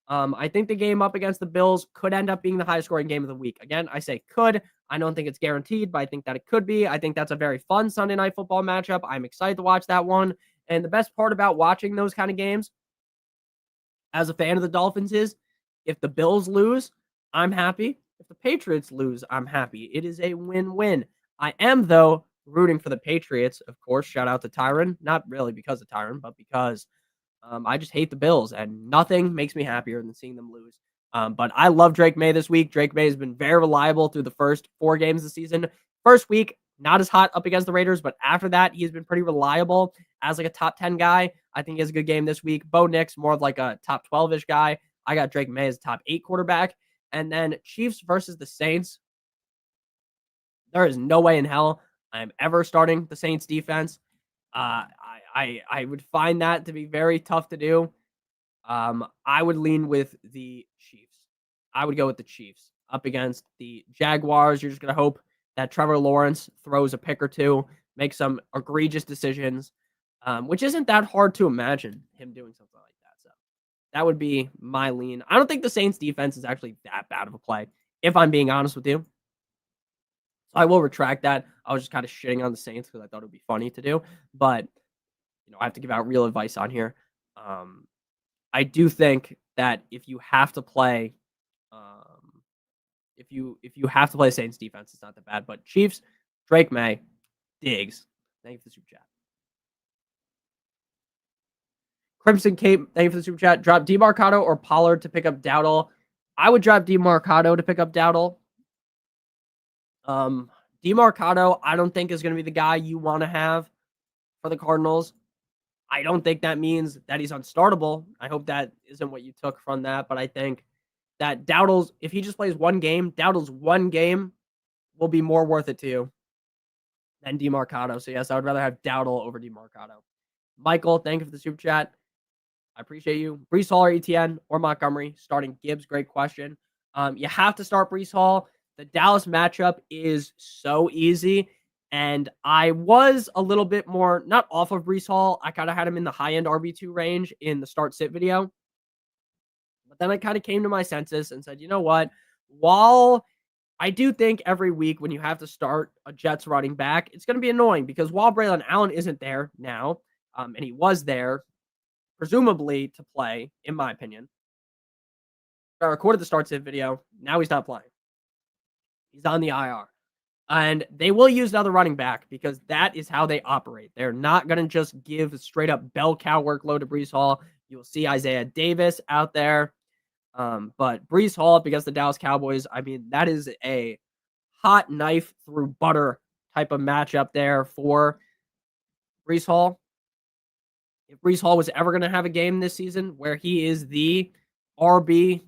I think the game up against the Bills could end up being the highest scoring game of the week. Again, I say could. I don't think it's guaranteed, but I think that it could be. I think that's a very fun Sunday night football matchup. I'm excited to watch that one. And the best part about watching those kind of games as a fan of the Dolphins is if the Bills lose, I'm happy. If the Patriots lose, I'm happy. It is a win-win. I am, though, rooting for the Patriots. Of course, shout out to Tyron. Not really because of Tyron, but because I just hate the Bills, and nothing makes me happier than seeing them lose. But I love Drake May this week. Drake May has been very reliable through the first 4 games of the season. First week, not as hot up against the Raiders, but after that, he's been pretty reliable as like a top 10 guy. I think he has a good game this week. Bo Nix, more of like a top 12-ish guy. I got Drake May as a top 8 quarterback. And then Chiefs versus the Saints. There is no way in hell I'm ever starting the Saints defense. I would find that to be very tough to do. I would lean with the Chiefs. I would go with the Chiefs up against the Jaguars. You're just going to hope that Trevor Lawrence throws a pick or two, makes some egregious decisions, which isn't that hard to imagine him doing something like that. So that would be my lean. I don't think the Saints defense is actually that bad of a play, if I'm being honest with you. So I will retract that. I was just kind of shitting on the Saints because I thought it would be funny to do. But, I have to give out real advice on here. I do think that if you have to play, if you have to play Saints defense, it's not that bad. But Chiefs, Drake May, Diggs. Thank you for the super chat. Crimson Cape, thank you for the super chat. Drop DeMarcado or Pollard to pick up Dowdle. I would drop DeMarcado to pick up Dowdle. DeMarcado, I don't think is going to be the guy you want to have for the Cardinals. I don't think that means that he's unstartable. I hope that isn't what you took from that, but I think that Dowdle's, if he just plays one game, Dowdle's one game will be more worth it to you than DeMarcado. So yes, I would rather have Dowdle over DeMarcado. Michael, thank you for the super chat. I appreciate you. Brees Hall or ETN or Montgomery starting Gibbs? Great question. You have to start Brees Hall. The Dallas matchup is so easy. And I was a little bit more, not off of Brees Hall. I kind of had him in the high end RB2 range in the start sit video. But then I kind of came to my senses and said, you know what? While I do think every week when you have to start a Jets running back, it's going to be annoying because while Braylon Allen isn't there now, and he was there presumably to play, in my opinion. I recorded the start sit video. Now he's not playing. He's on the IR. And they will use another running back because that is how they operate. They're not going to just give straight up bell cow workload to Brees Hall. You will see Isaiah Davis out there. But Brees Hall up against the Dallas Cowboys, I mean, that is a hot knife through butter type of matchup there for Brees Hall. If Brees Hall was ever going to have a game this season where he is the RB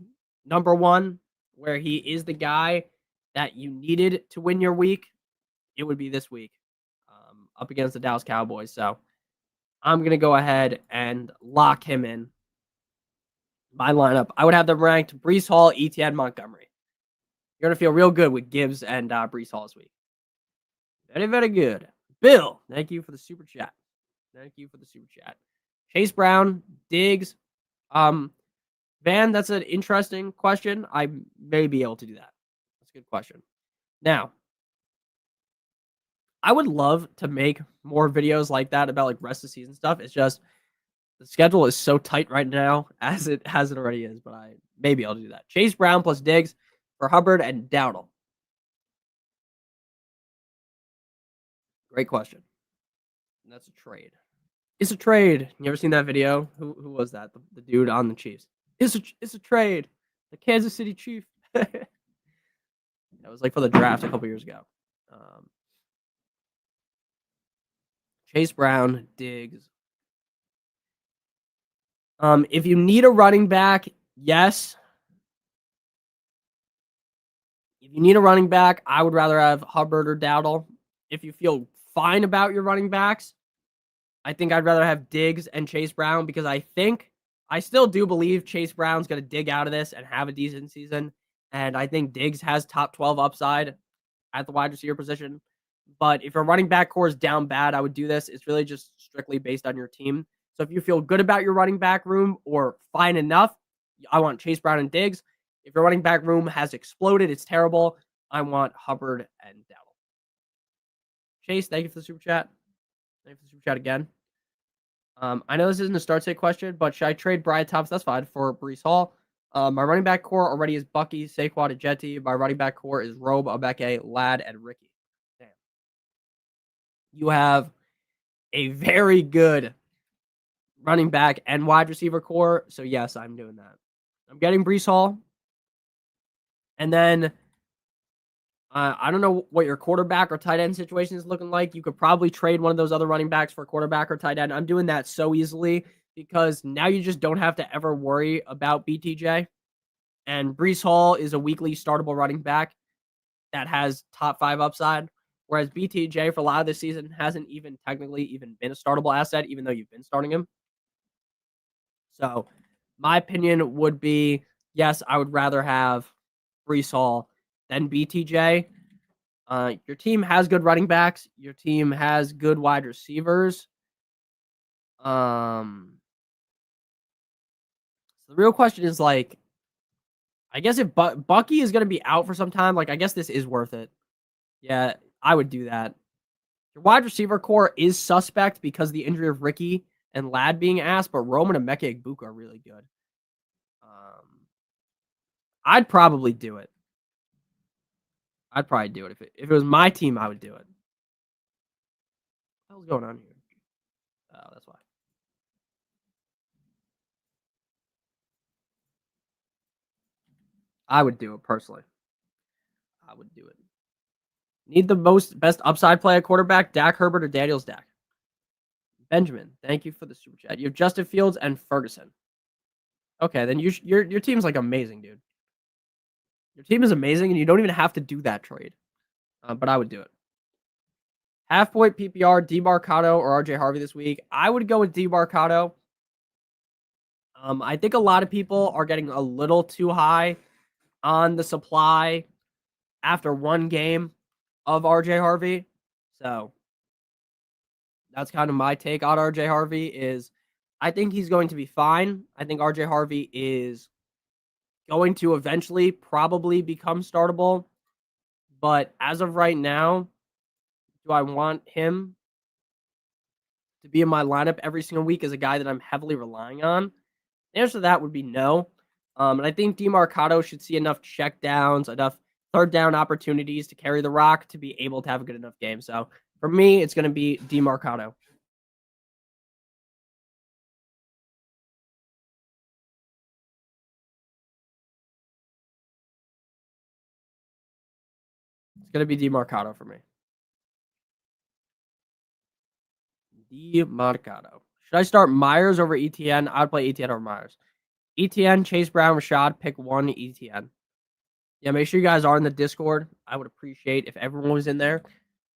number one, where he is the guy that you needed to win your week, it would be this week up against the Dallas Cowboys. So I'm going to go ahead and lock him in my lineup. I would have them ranked Brees Hall, ETN, Montgomery. You're going to feel real good with Gibbs and Brees Hall this week. Very, very good. Bill, thank you for the super chat. Thank you for the super chat. Chase Brown, Diggs. Van, that's an interesting question. I may be able to do that. That's a good question. Now, I would love to make more videos like that about like rest of the season stuff. It's just the schedule is so tight right now as it already is, but I may be able to do that. Chase Brown plus Diggs for Hubbard and Dowdle. Great question. And that's a trade. It's a trade. You ever seen that video? Who was that? The dude on the Chiefs. It's a trade. The Kansas City Chief. That was like for the draft a couple years ago. Chase Brown, Diggs. If you need a running back, yes. If you need a running back, I would rather have Hubbard or Dowdle. If you feel fine about your running backs, I think I'd rather have Diggs and Chase Brown because I still do believe Chase Brown's going to dig out of this and have a decent season. And I think Diggs has top 12 upside at the wide receiver position. But if your running back core is down bad, I would do this. It's really just strictly based on your team. So if you feel good about your running back room or fine enough, I want Chase Brown and Diggs. If your running back room has exploded, it's terrible, I want Hubbard and Dowdle. Chase, thank you for the super chat. Thank you for the super chat again. I know this isn't a start sit question, but should I trade Brian Thompson? That's fine for Brees Hall. My running back core already is Bucky, Saquon, and Jetty. My running back core is Robe, Abeke, Ladd, and Ricky. Damn. You have a very good running back and wide receiver core. So, yes, I'm doing that. I'm getting Brees Hall. And then I don't know what your quarterback or tight end situation is looking like. You could probably trade one of those other running backs for a quarterback or tight end. I'm doing that so easily because now you just don't have to ever worry about BTJ. And Brees Hall is a weekly startable running back that has top 5 upside, whereas BTJ for a lot of this season hasn't even technically even been a startable asset, even though you've been starting him. So my opinion would be, yes, I would rather have Brees Hall than BTJ. Your team has good running backs. Your team has good wide receivers. So the real question is like, I guess if Bucky is going to be out for some time, like I guess this is worth it. Yeah, I would do that. Your wide receiver core is suspect because of the injury of Ricky and Ladd being asked, but Roman and Emeka Egbuka are really good. I'd probably do it. I'd probably do it. If it was my team, I would do it. What the hell's going on here? Oh, that's why. I would do it personally. I would do it. Need the best upside play at quarterback, Dak, Herbert, or Daniels, Dak? Benjamin, thank you for the super chat. You have Justin Fields and Ferguson. Okay, then your team's like amazing, dude. Your team is amazing, and you don't even have to do that trade. But I would do it. Half point PPR, DeMarcado or RJ Harvey this week. I would go with DeMarcado. I think a lot of people are getting a little too high on the supply after one game of RJ Harvey. So that's kind of my take on RJ Harvey is I think he's going to be fine. I think RJ Harvey is going to eventually probably become startable. But as of right now, do I want him to be in my lineup every single week as a guy that I'm heavily relying on? The answer to that would be no. And I think DeMarcado should see enough check downs, enough third down opportunities to carry the rock to be able to have a good enough game. So for me, it's going to be DeMarcado. It's going to be DeMarcado for me. DeMarcado. Should I start Myers over ETN? I would play ETN over Myers. ETN, Chase Brown, Rashad, pick one ETN. Yeah, make sure you guys are in the Discord. I would appreciate if everyone was in there.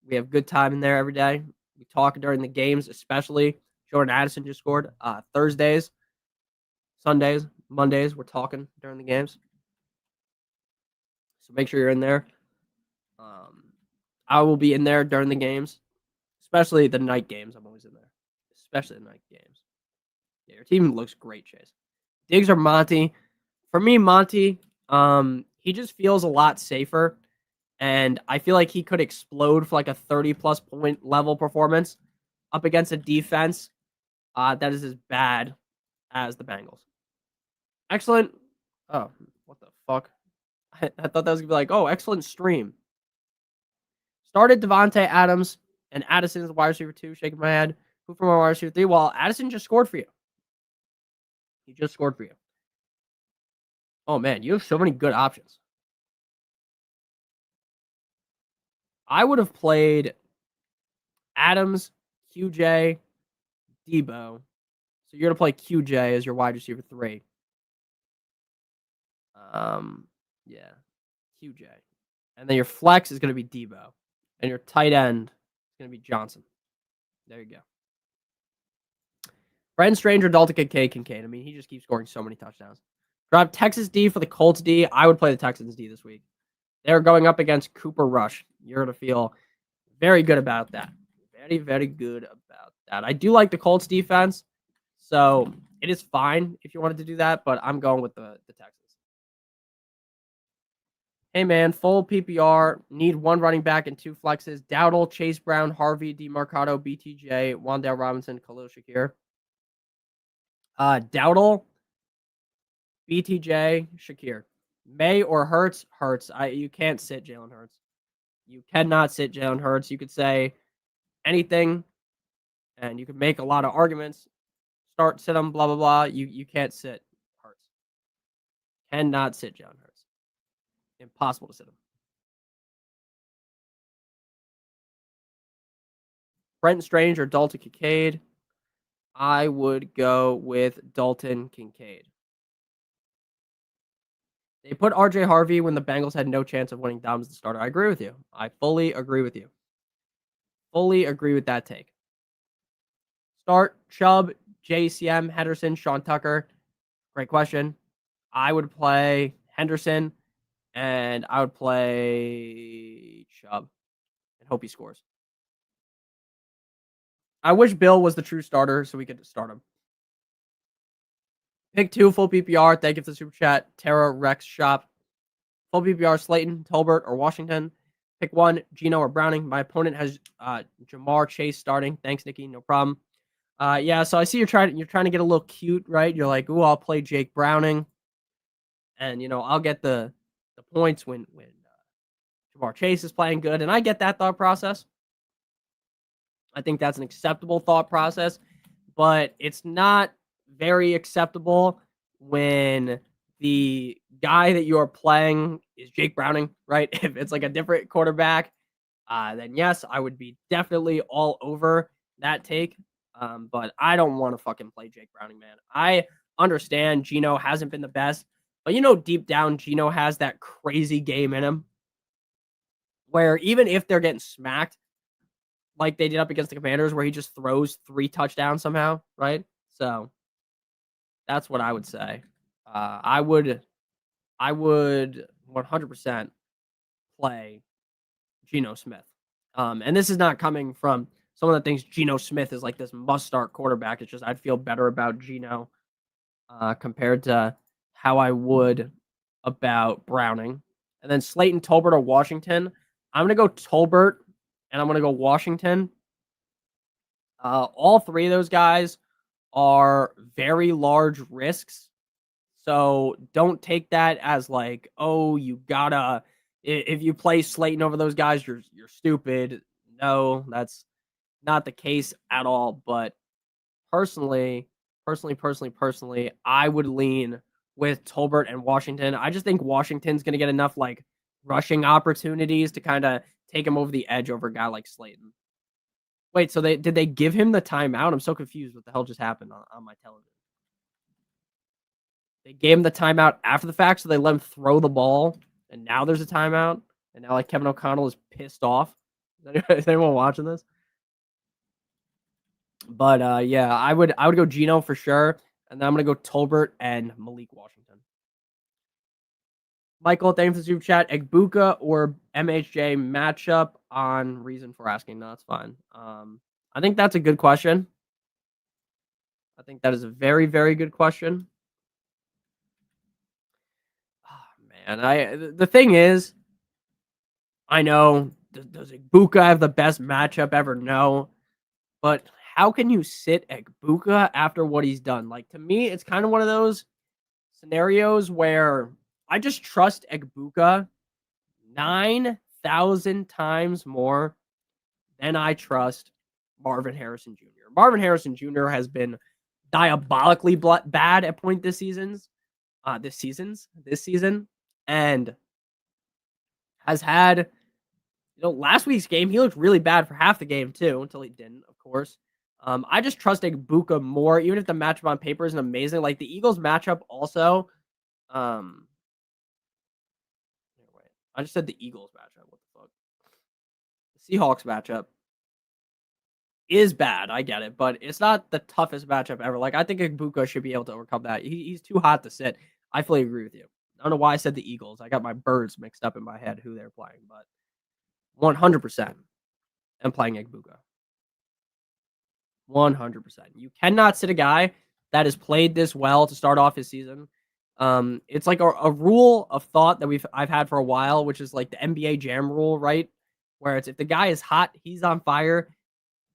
We have good time in there every day. We talk during the games, especially. Jordan Addison just scored. Thursdays, Sundays, Mondays, we're talking during the games. So make sure you're in there. I will be in there during the games, especially the night games. I'm always in there, especially the night games. Yeah, your team looks great, Chase. Diggs or Monty? For me, Monty, he just feels a lot safer. And I feel like he could explode for like a 30-plus point level performance up against a defense that is as bad as the Bengals. Excellent. Oh, what the fuck? I thought that was going to be like, oh, excellent stream. Started Devontae Adams and Addison is wide receiver 2. Shaking my head. Who from our wide receiver 3? Well, Addison just scored for you. He just scored for you. Oh, man, you have so many good options. I would have played Adams, QJ, Debo. So you're going to play QJ as your wide receiver 3. Yeah, QJ. And then your flex is going to be Debo. And your tight end is going to be Johnson. There you go. Brent Stranger, Dalton Kincaid. I mean, he just keeps scoring so many touchdowns. Drop Texas D for the Colts D. I would play the Texans D this week. They're going up against Cooper Rush. You're going to feel very good about that. Very, very good about that. I do like the Colts defense. So it is fine if you wanted to do that, but I'm going with the Texans. Hey, man, full PPR. Need one running back and 2 flexes. Dowdle, Chase Brown, Harvey, DeMarcado, BTJ, Wan'Dale Robinson, Khalil Shakir. Dowdle, BTJ, Shakir. May or Hurts? Hurts. You can't sit Jalen Hurts. You cannot sit Jalen Hurts. You could say anything, and you could make a lot of arguments. Start, sit him, blah, blah, blah. You can't sit Hurts. Cannot sit Jalen Hurts. Impossible to sit him. Brent Strange or Dalton Kincaid? I would go with Dalton Kincaid. They put RJ Harvey when the Bengals had no chance of winning. Dom's the starter. I agree with you. I fully agree with you. Fully agree with that take. Start Chubb, JCM, Henderson, Sean Tucker. Great question. I would play Henderson and I would play Chubb and hope he scores. I wish Bill was the true starter so we could start him. Pick 2, full PPR. Thank you for the super chat. Terra Rex Shop. Full PPR, Slayton, Tolbert, or Washington. Pick 1, Gino or Browning. My opponent has Jamar Chase starting. Thanks, Nikki. No problem. Yeah, so I see you're trying to get a little cute, right? You're like, ooh, I'll play Jake Browning. And, I'll get the points when Jamar Chase is playing good. And I get that thought process. I think that's an acceptable thought process. But it's not very acceptable when the guy that you are playing is Jake Browning, right? If it's like a different quarterback, then yes, I would be definitely all over that take. But I don't want to fucking play Jake Browning, man. I understand Geno hasn't been the best, but deep down, Geno has that crazy game in him where even if they're getting smacked like they did up against the Commanders, where he just throws 3 touchdowns somehow, right? So that's what I would say. I would 100% play Geno Smith. And this is not coming from someone that thinks Geno Smith is like this must-start quarterback. It's just I'd feel better about Geno compared to how I would about Browning. And then Slayton, Tolbert, or Washington. I'm going to go Tolbert, and I'm going to go Washington. All 3 of those guys are very large risks. So don't take that as like, oh, you gotta. If you play Slayton over those guys, you're stupid. No, that's not the case at all. But personally, I would lean with Tolbert and Washington. I just think Washington's gonna get enough like rushing opportunities to kind of take him over the edge over a guy like Slayton. Wait, so did they give him the timeout? I'm so confused. What the hell just happened on my television? They gave him the timeout after the fact, so they let him throw the ball, and now there's a timeout, and now like Kevin O'Connell is pissed off. Is anyone watching this? But yeah, I would go Geno for sure, and then I'm gonna go Tolbert and Malik Washington. Michael, thanks for the super chat. Egbuka or MHJ matchup on reason for asking. No, that's fine. I think that's a good question. I think that is a very, very good question. And the thing is, I know, does Egbuka have the best matchup ever? No. But how can you sit Egbuka after what he's done? Like, to me, it's kind of one of those scenarios where I just trust Egbuka 9,000 times more than I trust Marvin Harrison Jr. Marvin Harrison Jr. has been diabolically bad at point this season, and has had, last week's game, he looked really bad for half the game too, until he didn't, of course. I just trust Egbuka more, even if the matchup on paper isn't amazing. Like the Eagles matchup also, I just said the Eagles matchup. What the fuck? The Seahawks matchup is bad. I get it, but it's not the toughest matchup ever. Like I think Egbuka should be able to overcome that. He's too hot to sit. I fully agree with you. I don't know why I said the Eagles. I got my birds mixed up in my head who they're playing, but 100% I'm playing Egbuka. 100%. You cannot sit a guy that has played this well to start off his season. It's like a rule of thought that I've had for a while, which is like the NBA Jam rule, right? Where it's if the guy is hot, he's on fire,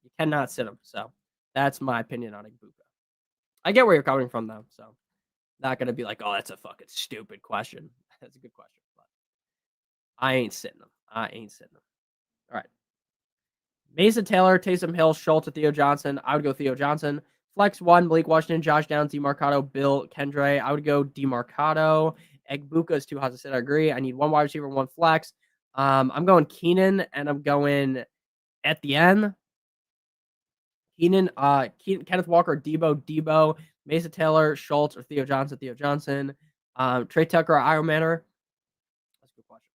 you cannot sit him. So that's my opinion on Egbuka. I get where you're coming from though, so not gonna be like, oh, that's a fucking stupid question. That's a good question, but I ain't sitting him. All right. Mason Taylor, Taysom Hill, Schultz, or Theo Johnson. I would go Theo Johnson. Flex 1, Blake Washington, Josh Downs, DeMarcado, Bill Kendre. I would go DeMarcado. Egbuka is too hot to sit. I agree. I need 1 wide receiver, 1 flex. I'm going Keenan, and I'm going Etienne. Kenneth Walker, Debo, Mason Taylor, Schultz, or Theo Johnson. Trey Tucker, or Iron Manor. That's a good question.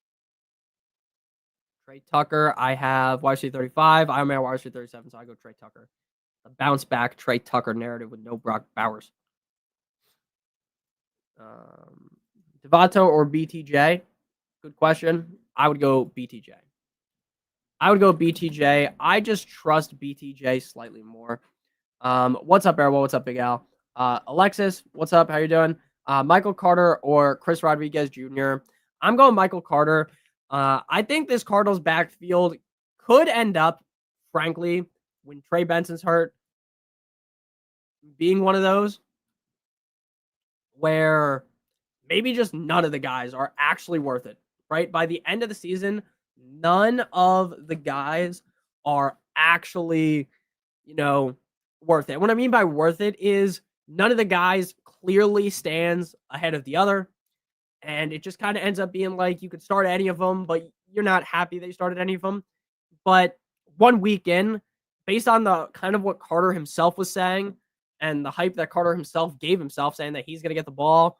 Trey Tucker, I have wide receiver 35. Iron Man wide receiver 37, so I go Trey Tucker. The bounce back Trey Tucker narrative with no Brock Bowers. Devato or BTJ? Good question. I would go BTJ. I just trust BTJ slightly more. What's up, Airwell? What's up, Big Al? Alexis, what's up? How you doing? Michael Carter or Chris Rodriguez Jr. I'm going Michael Carter. I think this Cardinals backfield could end up, frankly, when Trey Benson's hurt, being one of those where maybe just none of the guys are actually worth it, right? By the end of the season, none of the guys are actually, worth it. What I mean by worth it is none of the guys clearly stands ahead of the other. And it just kind of ends up being like you could start any of them, but you're not happy that you started any of them. But 1 week in, based on the kind of what Carter himself was saying and the hype that Carter himself gave himself, saying that he's going to get the ball,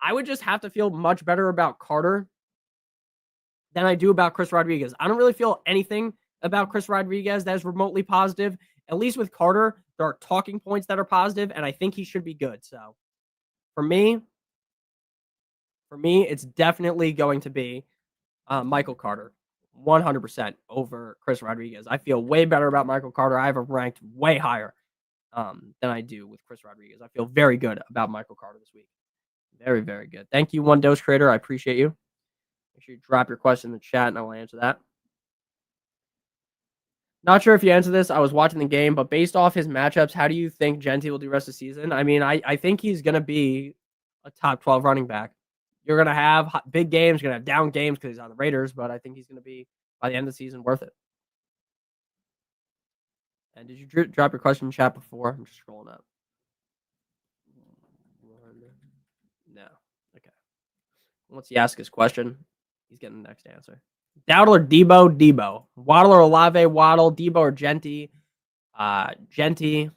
I would just have to feel much better about Carter than I do about Chris Rodriguez. I don't really feel anything about Chris Rodriguez that is remotely positive. At least with Carter, there are talking points that are positive, and I think he should be good. So for me, it's definitely going to be Michael Carter, 100% over Chris Rodriguez. I feel way better about Michael Carter. I have him ranked way higher than I do with Chris Rodriguez. I feel very good about Michael Carter this week. Very, very good. Thank you, One Dose Creator. I appreciate you. Make sure you drop your question in the chat, and I will answer that. Not sure if you answered this. I was watching the game, but based off his matchups, how do you think Genty will do rest of the season? I mean, I think he's going to be a top 12 running back. You're going to have big games. You're going to have down games because he's on the Raiders, but I think he's going to be, by the end of the season, worth it. And did you drop your question in chat before? I'm just scrolling up. No. Okay. Once he asks his question, he's getting the next answer. Dowdle or Debo? Debo. Waddle or Olave? Waddle. Debo or Genty? Genty.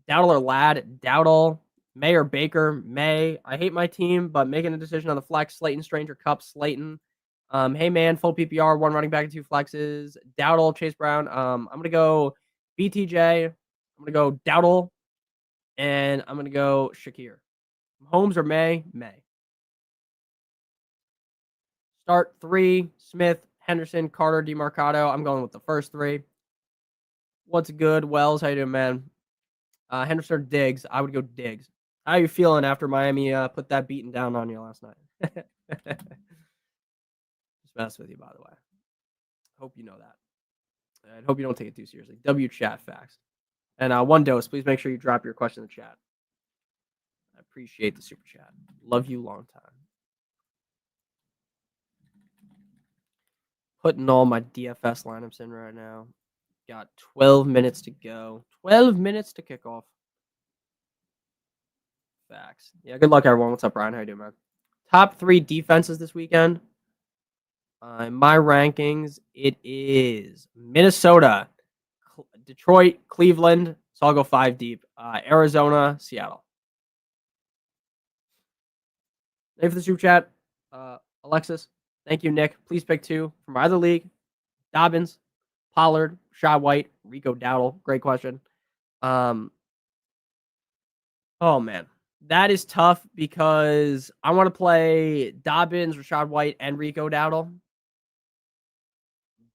Dowdle or Ladd? Dowdle. May or Baker? May. I hate my team, but making a decision on the flex. Slayton, Stranger, Cup, Slayton. Hey man, full PPR, 1 running back and 2 flexes. Dowdle, Chase Brown. I'm gonna go BTJ. I'm gonna go Dowdle, and I'm gonna go Shakir. Holmes or May? May. Start 3, Smith, Henderson, Carter, DeMarcado. I'm going with the first 3. What's good? Wells, how you doing, man? Henderson or Diggs? I would go Diggs. How are you feeling after Miami put that beating down on you last night? Just mess with you, by the way. Hope you know that. I hope you don't take it too seriously. W chat facts. And One Dose, please make sure you drop your question in the chat. I appreciate the super chat. Love you long time. Putting all my DFS lineups in right now. Got 12 minutes to go. 12 minutes to kick off. Facts. Yeah, good luck, everyone. What's up, Brian? How you doing, man? Top 3 defenses this weekend. In my rankings, it is Minnesota, Detroit, Cleveland. So I'll go 5 deep. Arizona, Seattle. Thank you for the super chat. Alexis, thank you, Nick. Please pick 2 from either league. Dobbins, Pollard, Rashad White, Rico Dowdle. Great question. Oh, man. That is tough because I want to play Dobbins, Rashad White, and Rico Dowdle.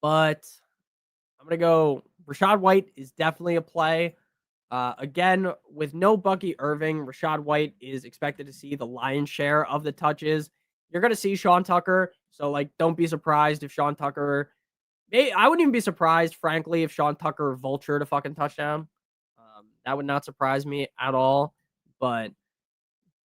But I'm going to go Rashad White is definitely a play. Again, with no Bucky Irving, Rashad White is expected to see the lion's share of the touches. You're going to see Sean Tucker. So, don't be surprised if Sean Tucker... I wouldn't even be surprised, frankly, if Sean Tucker vultured a fucking touchdown. That would not surprise me at all. But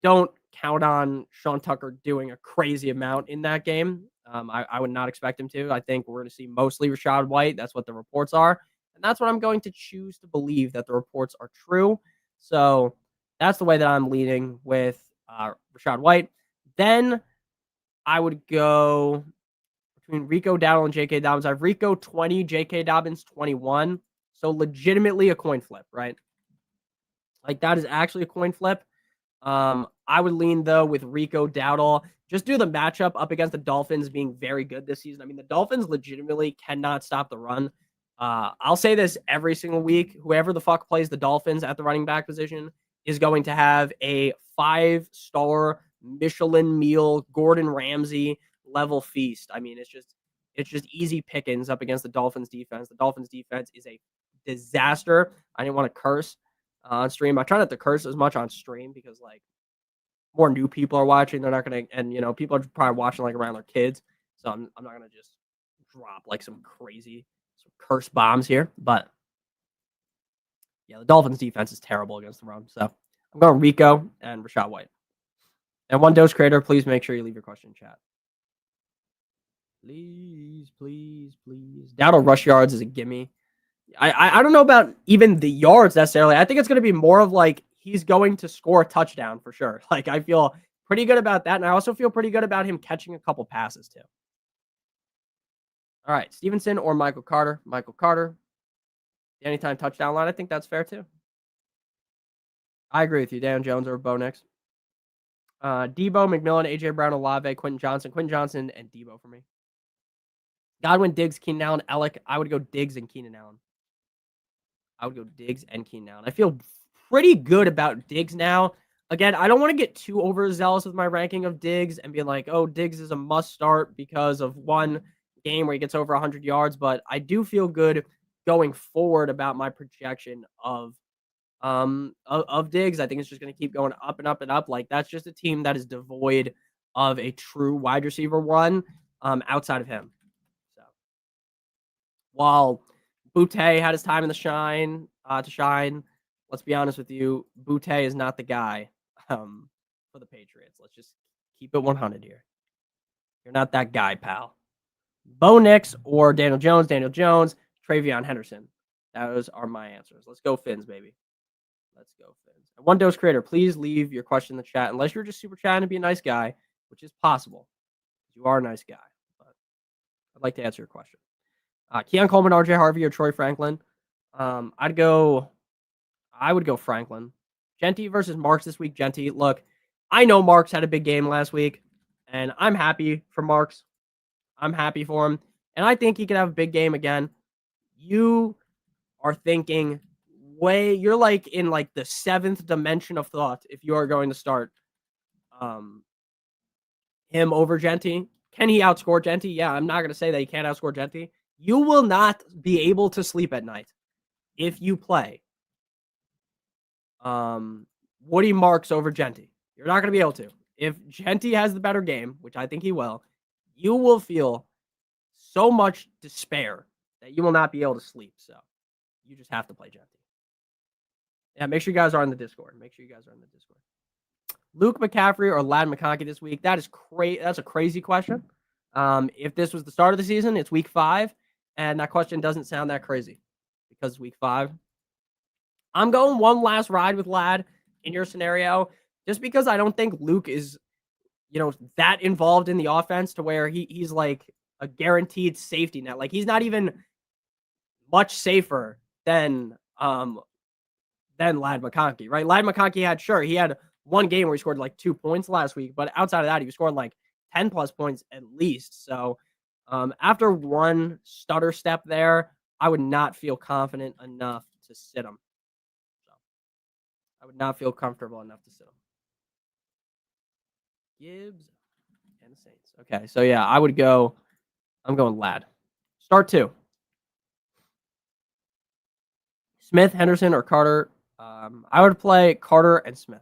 don't count on Sean Tucker doing a crazy amount in that game. I would not expect him to. I think we're going to see mostly Rashad White. That's what the reports are. And that's what I'm going to choose to believe, that the reports are true. So that's the way that I'm leaning with Rashad White. Then I would go between Rico Dowdle and J.K. Dobbins. I have Rico 20, J.K. Dobbins 21. So legitimately a coin flip, right? That is actually a coin flip. I would lean, though, with Rico Dowdle. Just do the matchup up against the Dolphins being very good this season. I mean, the Dolphins legitimately cannot stop the run. I'll say this every single week. Whoever the fuck plays the Dolphins at the running back position is going to have a 5-star Michelin meal, Gordon Ramsay level feast. I mean, it's just easy pickings up against the Dolphins defense. The Dolphins defense is a disaster. I didn't want to curse on stream. I try not to curse as much on stream because more new people are watching. They're not going to, and people are probably watching around their kids. So I'm not going to just drop some crazy curse bombs here. But yeah, the Dolphins defense is terrible against the run. So I'm going Rico and Rashad White. And One Dose Creator, please make sure you leave your question in chat. Please, please, please. Dowdle rush yards is a gimme. I don't know about even the yards necessarily. I think it's going to be more of he's going to score a touchdown for sure. I feel pretty good about that. And I also feel pretty good about him catching a couple passes too. All right, Stevenson or Michael Carter? Michael Carter. The anytime touchdown line, I think that's fair too. I agree with you. Dan Jones or Bo Nix. Debo, McMillan, AJ Brown, Olave, Quentin Johnson, and Debo for me. Godwin, Diggs, Keenan Allen, Alec. I would go Diggs and Keenan Allen. I feel pretty good about Diggs now. Again, I don't want to get too overzealous with my ranking of Diggs and be like, oh, Diggs is a must start because of one game where he gets over 100 yards. But I do feel good going forward about my projection of Diggs. I think it's just going to keep going up and up and up. Like, that's just a team that is devoid of a true wide receiver one outside of him. So while Boutte had his time in the shine to shine, let's be honest with you, Boutte is not the guy for the Patriots. Let's just keep it 100 here. You're not that guy, pal. Bo Nix or Daniel Jones. Daniel Jones, Travion Henderson. Those are my answers. Let's go Fins, baby. Let's go Fins. And One Dose Creator, please leave your question in the chat. Unless you're just super chatting to be a nice guy, which is possible. You are a nice guy. But I'd like to answer your question. Keon Coleman, RJ Harvey, or Troy Franklin. I would go Franklin. Genty versus Marks this week. Genty, look, I know Marks had a big game last week, and I'm happy for Marks. I'm happy for him, and I think he could have a big game again. You are thinking you're like in like the seventh dimension of thought if you are going to start him over Genty. Can he outscore Genty? Yeah, I'm not going to say that he can't outscore Genty. You will not be able to sleep at night if you play Woody Marks over Genty. You're not going to be able to. If Genty has the better game, which I think he will, you will feel so much despair that you will not be able to sleep. So you just have to play Genty. Yeah, make sure you guys are on the Discord. Luke McCaffrey or Ladd McConkey this week? That is crazy. That's a crazy question. If this was the start of the season, it's week 5, and that question doesn't sound that crazy because it's week 5. I'm going one last ride with Ladd in your scenario, just because I don't think Luke is, that involved in the offense to where he's like a guaranteed safety net. Like, he's not even much safer than Ladd McConkey, right? Ladd McConkey he had one game where he scored like 2 points last week, but outside of that, he was scoring like 10 plus points at least. So after one stutter step there, I would not feel confident enough to sit him. So I would not feel comfortable enough to sit him. Gibbs and the Saints. Okay, so yeah, I'm going Ladd. Start 2. Smith, Henderson, or Carter. I would play Carter and Smith.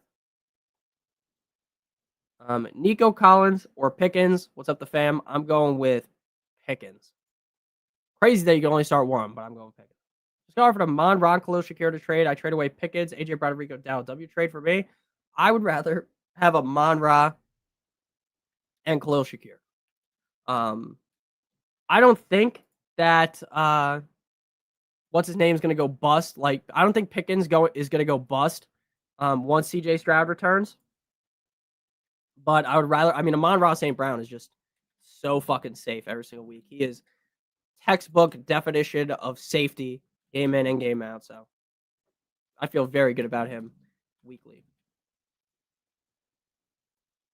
Nico Collins or Pickens. What's up, the fam? I'm going with Pickens. Crazy that you can only start one, but I'm going with Pickens. Just go offered a Ron Khalil Shakir to trade. I trade away Pickens, AJ Brown, Rico Dow W trade for me. I would rather have a Ra and Khalil Shakir. I don't think that what's his name is going to go bust. Like, I don't think Pickens is going to go bust once CJ Stroud returns. But I would rather, Amon-Ra St. Brown is just so fucking safe every single week. He is textbook definition of safety, game in and game out. So I feel very good about him weekly.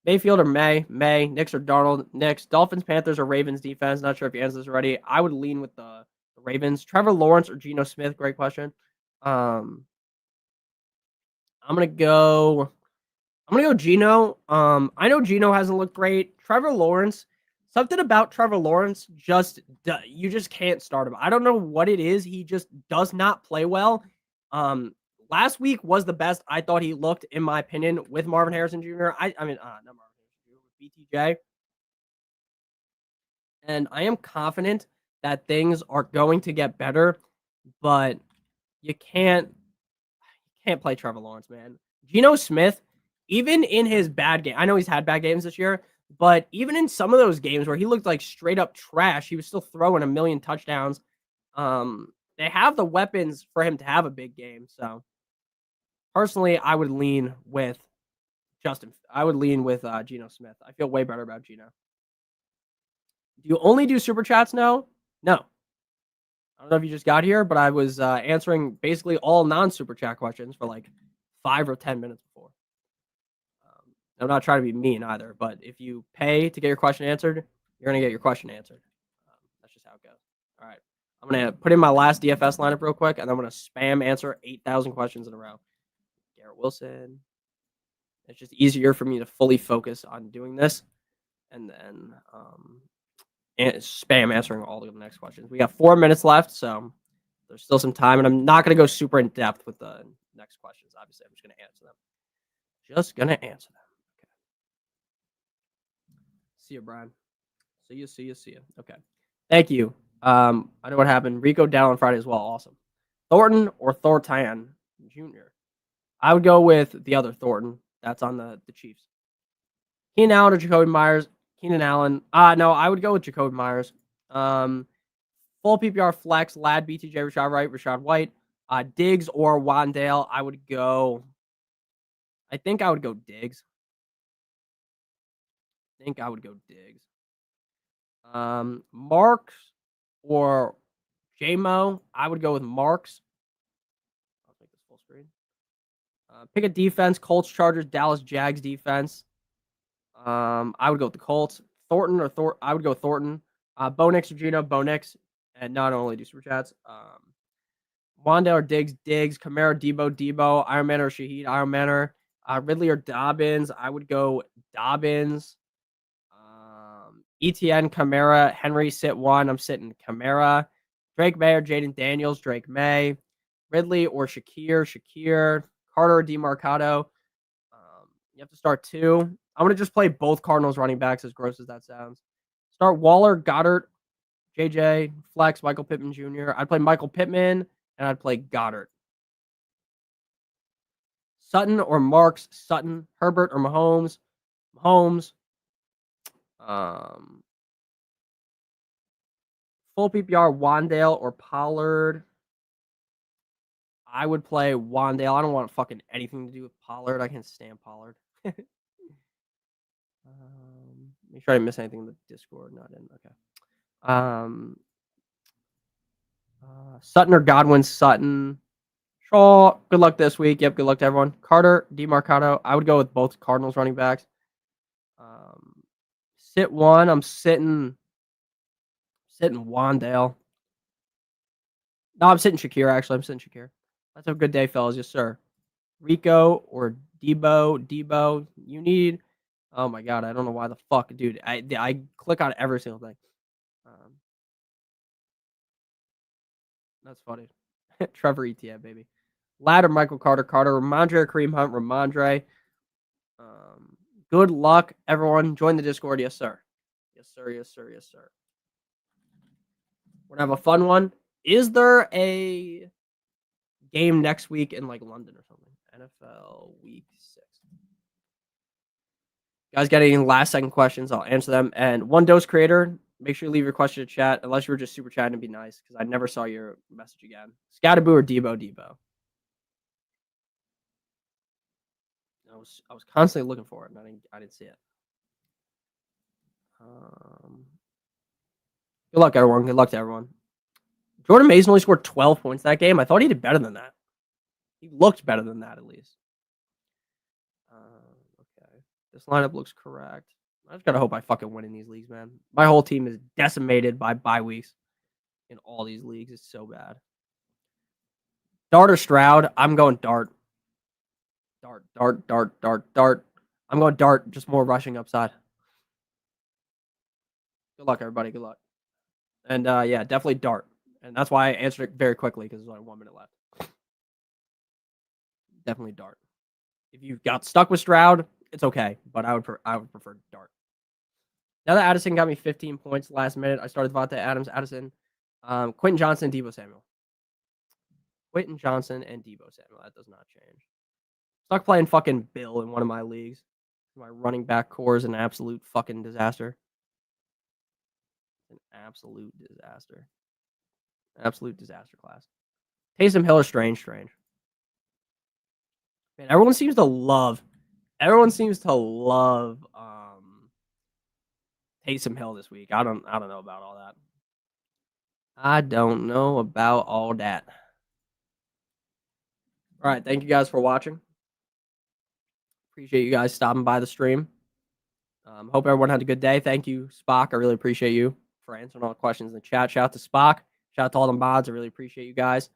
Mayfield or May, Knicks or Darnold, Knicks, Dolphins, Panthers, or Ravens defense. Not sure if you answered this already. I would lean with the Ravens. Trevor Lawrence or Geno Smith? Great question. I'm gonna go Geno. I know Geno hasn't looked great. Trevor Lawrence, something about Trevor Lawrence you just can't start him. I don't know what it is. He just does not play well. Last week was the best I thought he looked, in my opinion, with Marvin Harrison Jr. Not Marvin Harrison Jr., with BTJ. And I am confident that things are going to get better, but you can't play Trevor Lawrence, man. Geno Smith, even in his bad game, I know he's had bad games this year, but even in some of those games where he looked like straight up trash, he was still throwing a million touchdowns. They have the weapons for him to have a big game. So personally, I would lean with Geno Smith. I feel way better about Geno. Do you only do super chats now? No. I don't know if you just got here, but I was answering basically all non-super chat questions for like 5 or 10 minutes before. I'm not trying to be mean either, but if you pay to get your question answered, you're going to get your question answered. That's just how it goes. All right. I'm going to put in my last DFS lineup real quick, and I'm going to spam answer 8,000 questions in a row. Garrett Wilson. It's just easier for me to fully focus on doing this and then spam answering all the next questions. We got 4 minutes left, so there's still some time, and I'm not going to go super in depth with the next questions. Obviously, I'm just going to answer them. Just going to answer them. Okay. See you, Brian. See you. Okay. Thank you. I know what happened. Rico down on Friday as well. Awesome. Thornton or Thornton Jr.? I would go with the other Thornton. That's on the Chiefs. Keenan Allen or Jacoby Myers? Keenan Allen. No, I would go with Jacoby Myers. Full PPR flex, Lad, BTJ, Rashad White. Diggs or Wandale? I think I would go Diggs. Marks or J-Mo? I would go with Marks. I'll make this full screen. Pick a defense. Colts, Chargers, Dallas, Jags defense. I would go with the Colts. Thornton or I would go Thornton. Bo Nix or Gino, Bo Nix. And not only do super chats. Wandale or Diggs, Kamara, Debo, Iron Man or Shaheed, Iron Manor. Ridley or Dobbins. I would go Dobbins. ETN, Kamara, Henry, sit one. I'm sitting Kamara. Drake May or Jaden Daniels, Drake May. Ridley or Shakir. Carter or DeMarcado. You have to start 2. I'm going to just play both Cardinals running backs, as gross as that sounds. Start Waller, Goddard, JJ, flex, Michael Pittman Jr. I'd play Michael Pittman, and I'd play Goddard. Sutton or Marks, Sutton. Herbert or Mahomes. Full PPR, Wandale or Pollard. I would play Wandale. I don't want fucking anything to do with Pollard. I can't stand Pollard. Make sure I didn't miss anything in the Discord. Not in. Okay. Sutton or Godwin? Sutton. Shaw. Good luck this week. Yep. Good luck to everyone. Carter, DeMarcado. I would go with both Cardinals running backs. Sit one. I'm sitting Wandale. No, I'm sitting Shakir. Actually, I'm sitting Shakir. Let's have a good day, fellas. Yes, sir. Rico or Debo. You need. Oh my god, I don't know why the fuck, dude. I click on every single thing. That's funny. Trevor Etienne, baby. Ladder, Michael Carter, Ramondre, Kareem Hunt, Ramondre. Good luck, everyone. Join the Discord. Yes, sir. We're gonna have a fun one. Is there a game next week in like London or something? NFL Week 6. Guys, got any last second questions? I'll answer them. And one dose creator, make sure you leave your question in chat, unless you were just super chatting to be nice, because I never saw your message again. Scatterboo or Debo? I was constantly looking for it, and I didn't see it. Good luck, everyone. Good luck to everyone. Jordan Mason only scored 12 points that game. I thought he did better than that. He looked better than that, at least. Okay. This lineup looks correct. I just gotta hope I fucking win in these leagues, man. My whole team is decimated by bye weeks in all these leagues. It's so bad. Dart or Stroud? I'm going Dart. Dart. I'm going Dart, just more rushing upside. Good luck, everybody. Good luck. And yeah, definitely Dart. And that's why I answered it very quickly, because there's only 1 minute left. Definitely Dart. If you got stuck with Stroud, it's okay, but I would prefer Dart. Now that Addison got me 15 points last minute, I started Devontae Adams, Addison, Quentin Johnson, Deebo Samuel. Quentin Johnson and Deebo Samuel. That does not change. Stuck playing fucking Bill in one of my leagues. My running back core is an absolute fucking disaster. An absolute disaster. Absolute disaster class. Taysom Hill or Strange. Man, everyone seems to love Taysom Hill this week. I don't know about all that. I don't know about all that. All right. Thank you guys for watching. Appreciate you guys stopping by the stream. Hope everyone had a good day. Thank you, Spock. I really appreciate you for answering all the questions in the chat. Shout out to Spock. Shout out to all the mods. I really appreciate you guys.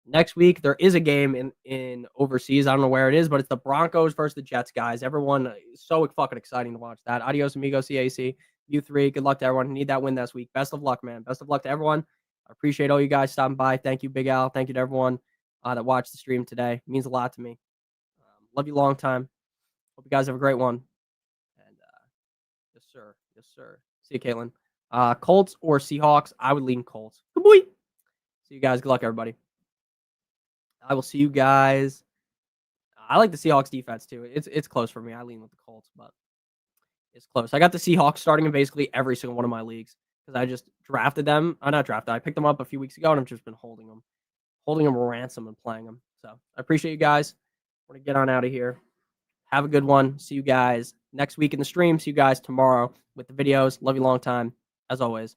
Next week, there is a game in overseas. I don't know where it is, but it's the Broncos versus the Jets, guys. Everyone is so fucking exciting to watch that. Adios, amigos, CAC. You three. Good luck to everyone. Need that win this week. Best of luck, man. Best of luck to everyone. I appreciate all you guys stopping by. Thank you, Big Al. Thank you to everyone that watched the stream today. It means a lot to me. Love you long time. Hope you guys have a great one. And yes, sir. Yes, sir. See you, Caitlin. Colts or Seahawks? I would lean Colts. Good boy. See you guys. Good luck, everybody. I will see you guys. I like the Seahawks defense too. It's close for me. I lean with the Colts, but it's close. I got the Seahawks starting in basically every single one of my leagues because I just drafted them. Not drafted. I picked them up a few weeks ago and I've just been holding them ransom and playing them. So I appreciate you guys. We're gonna get on out of here. Have a good one. See you guys next week in the stream. See you guys tomorrow with the videos. Love you long time. As always.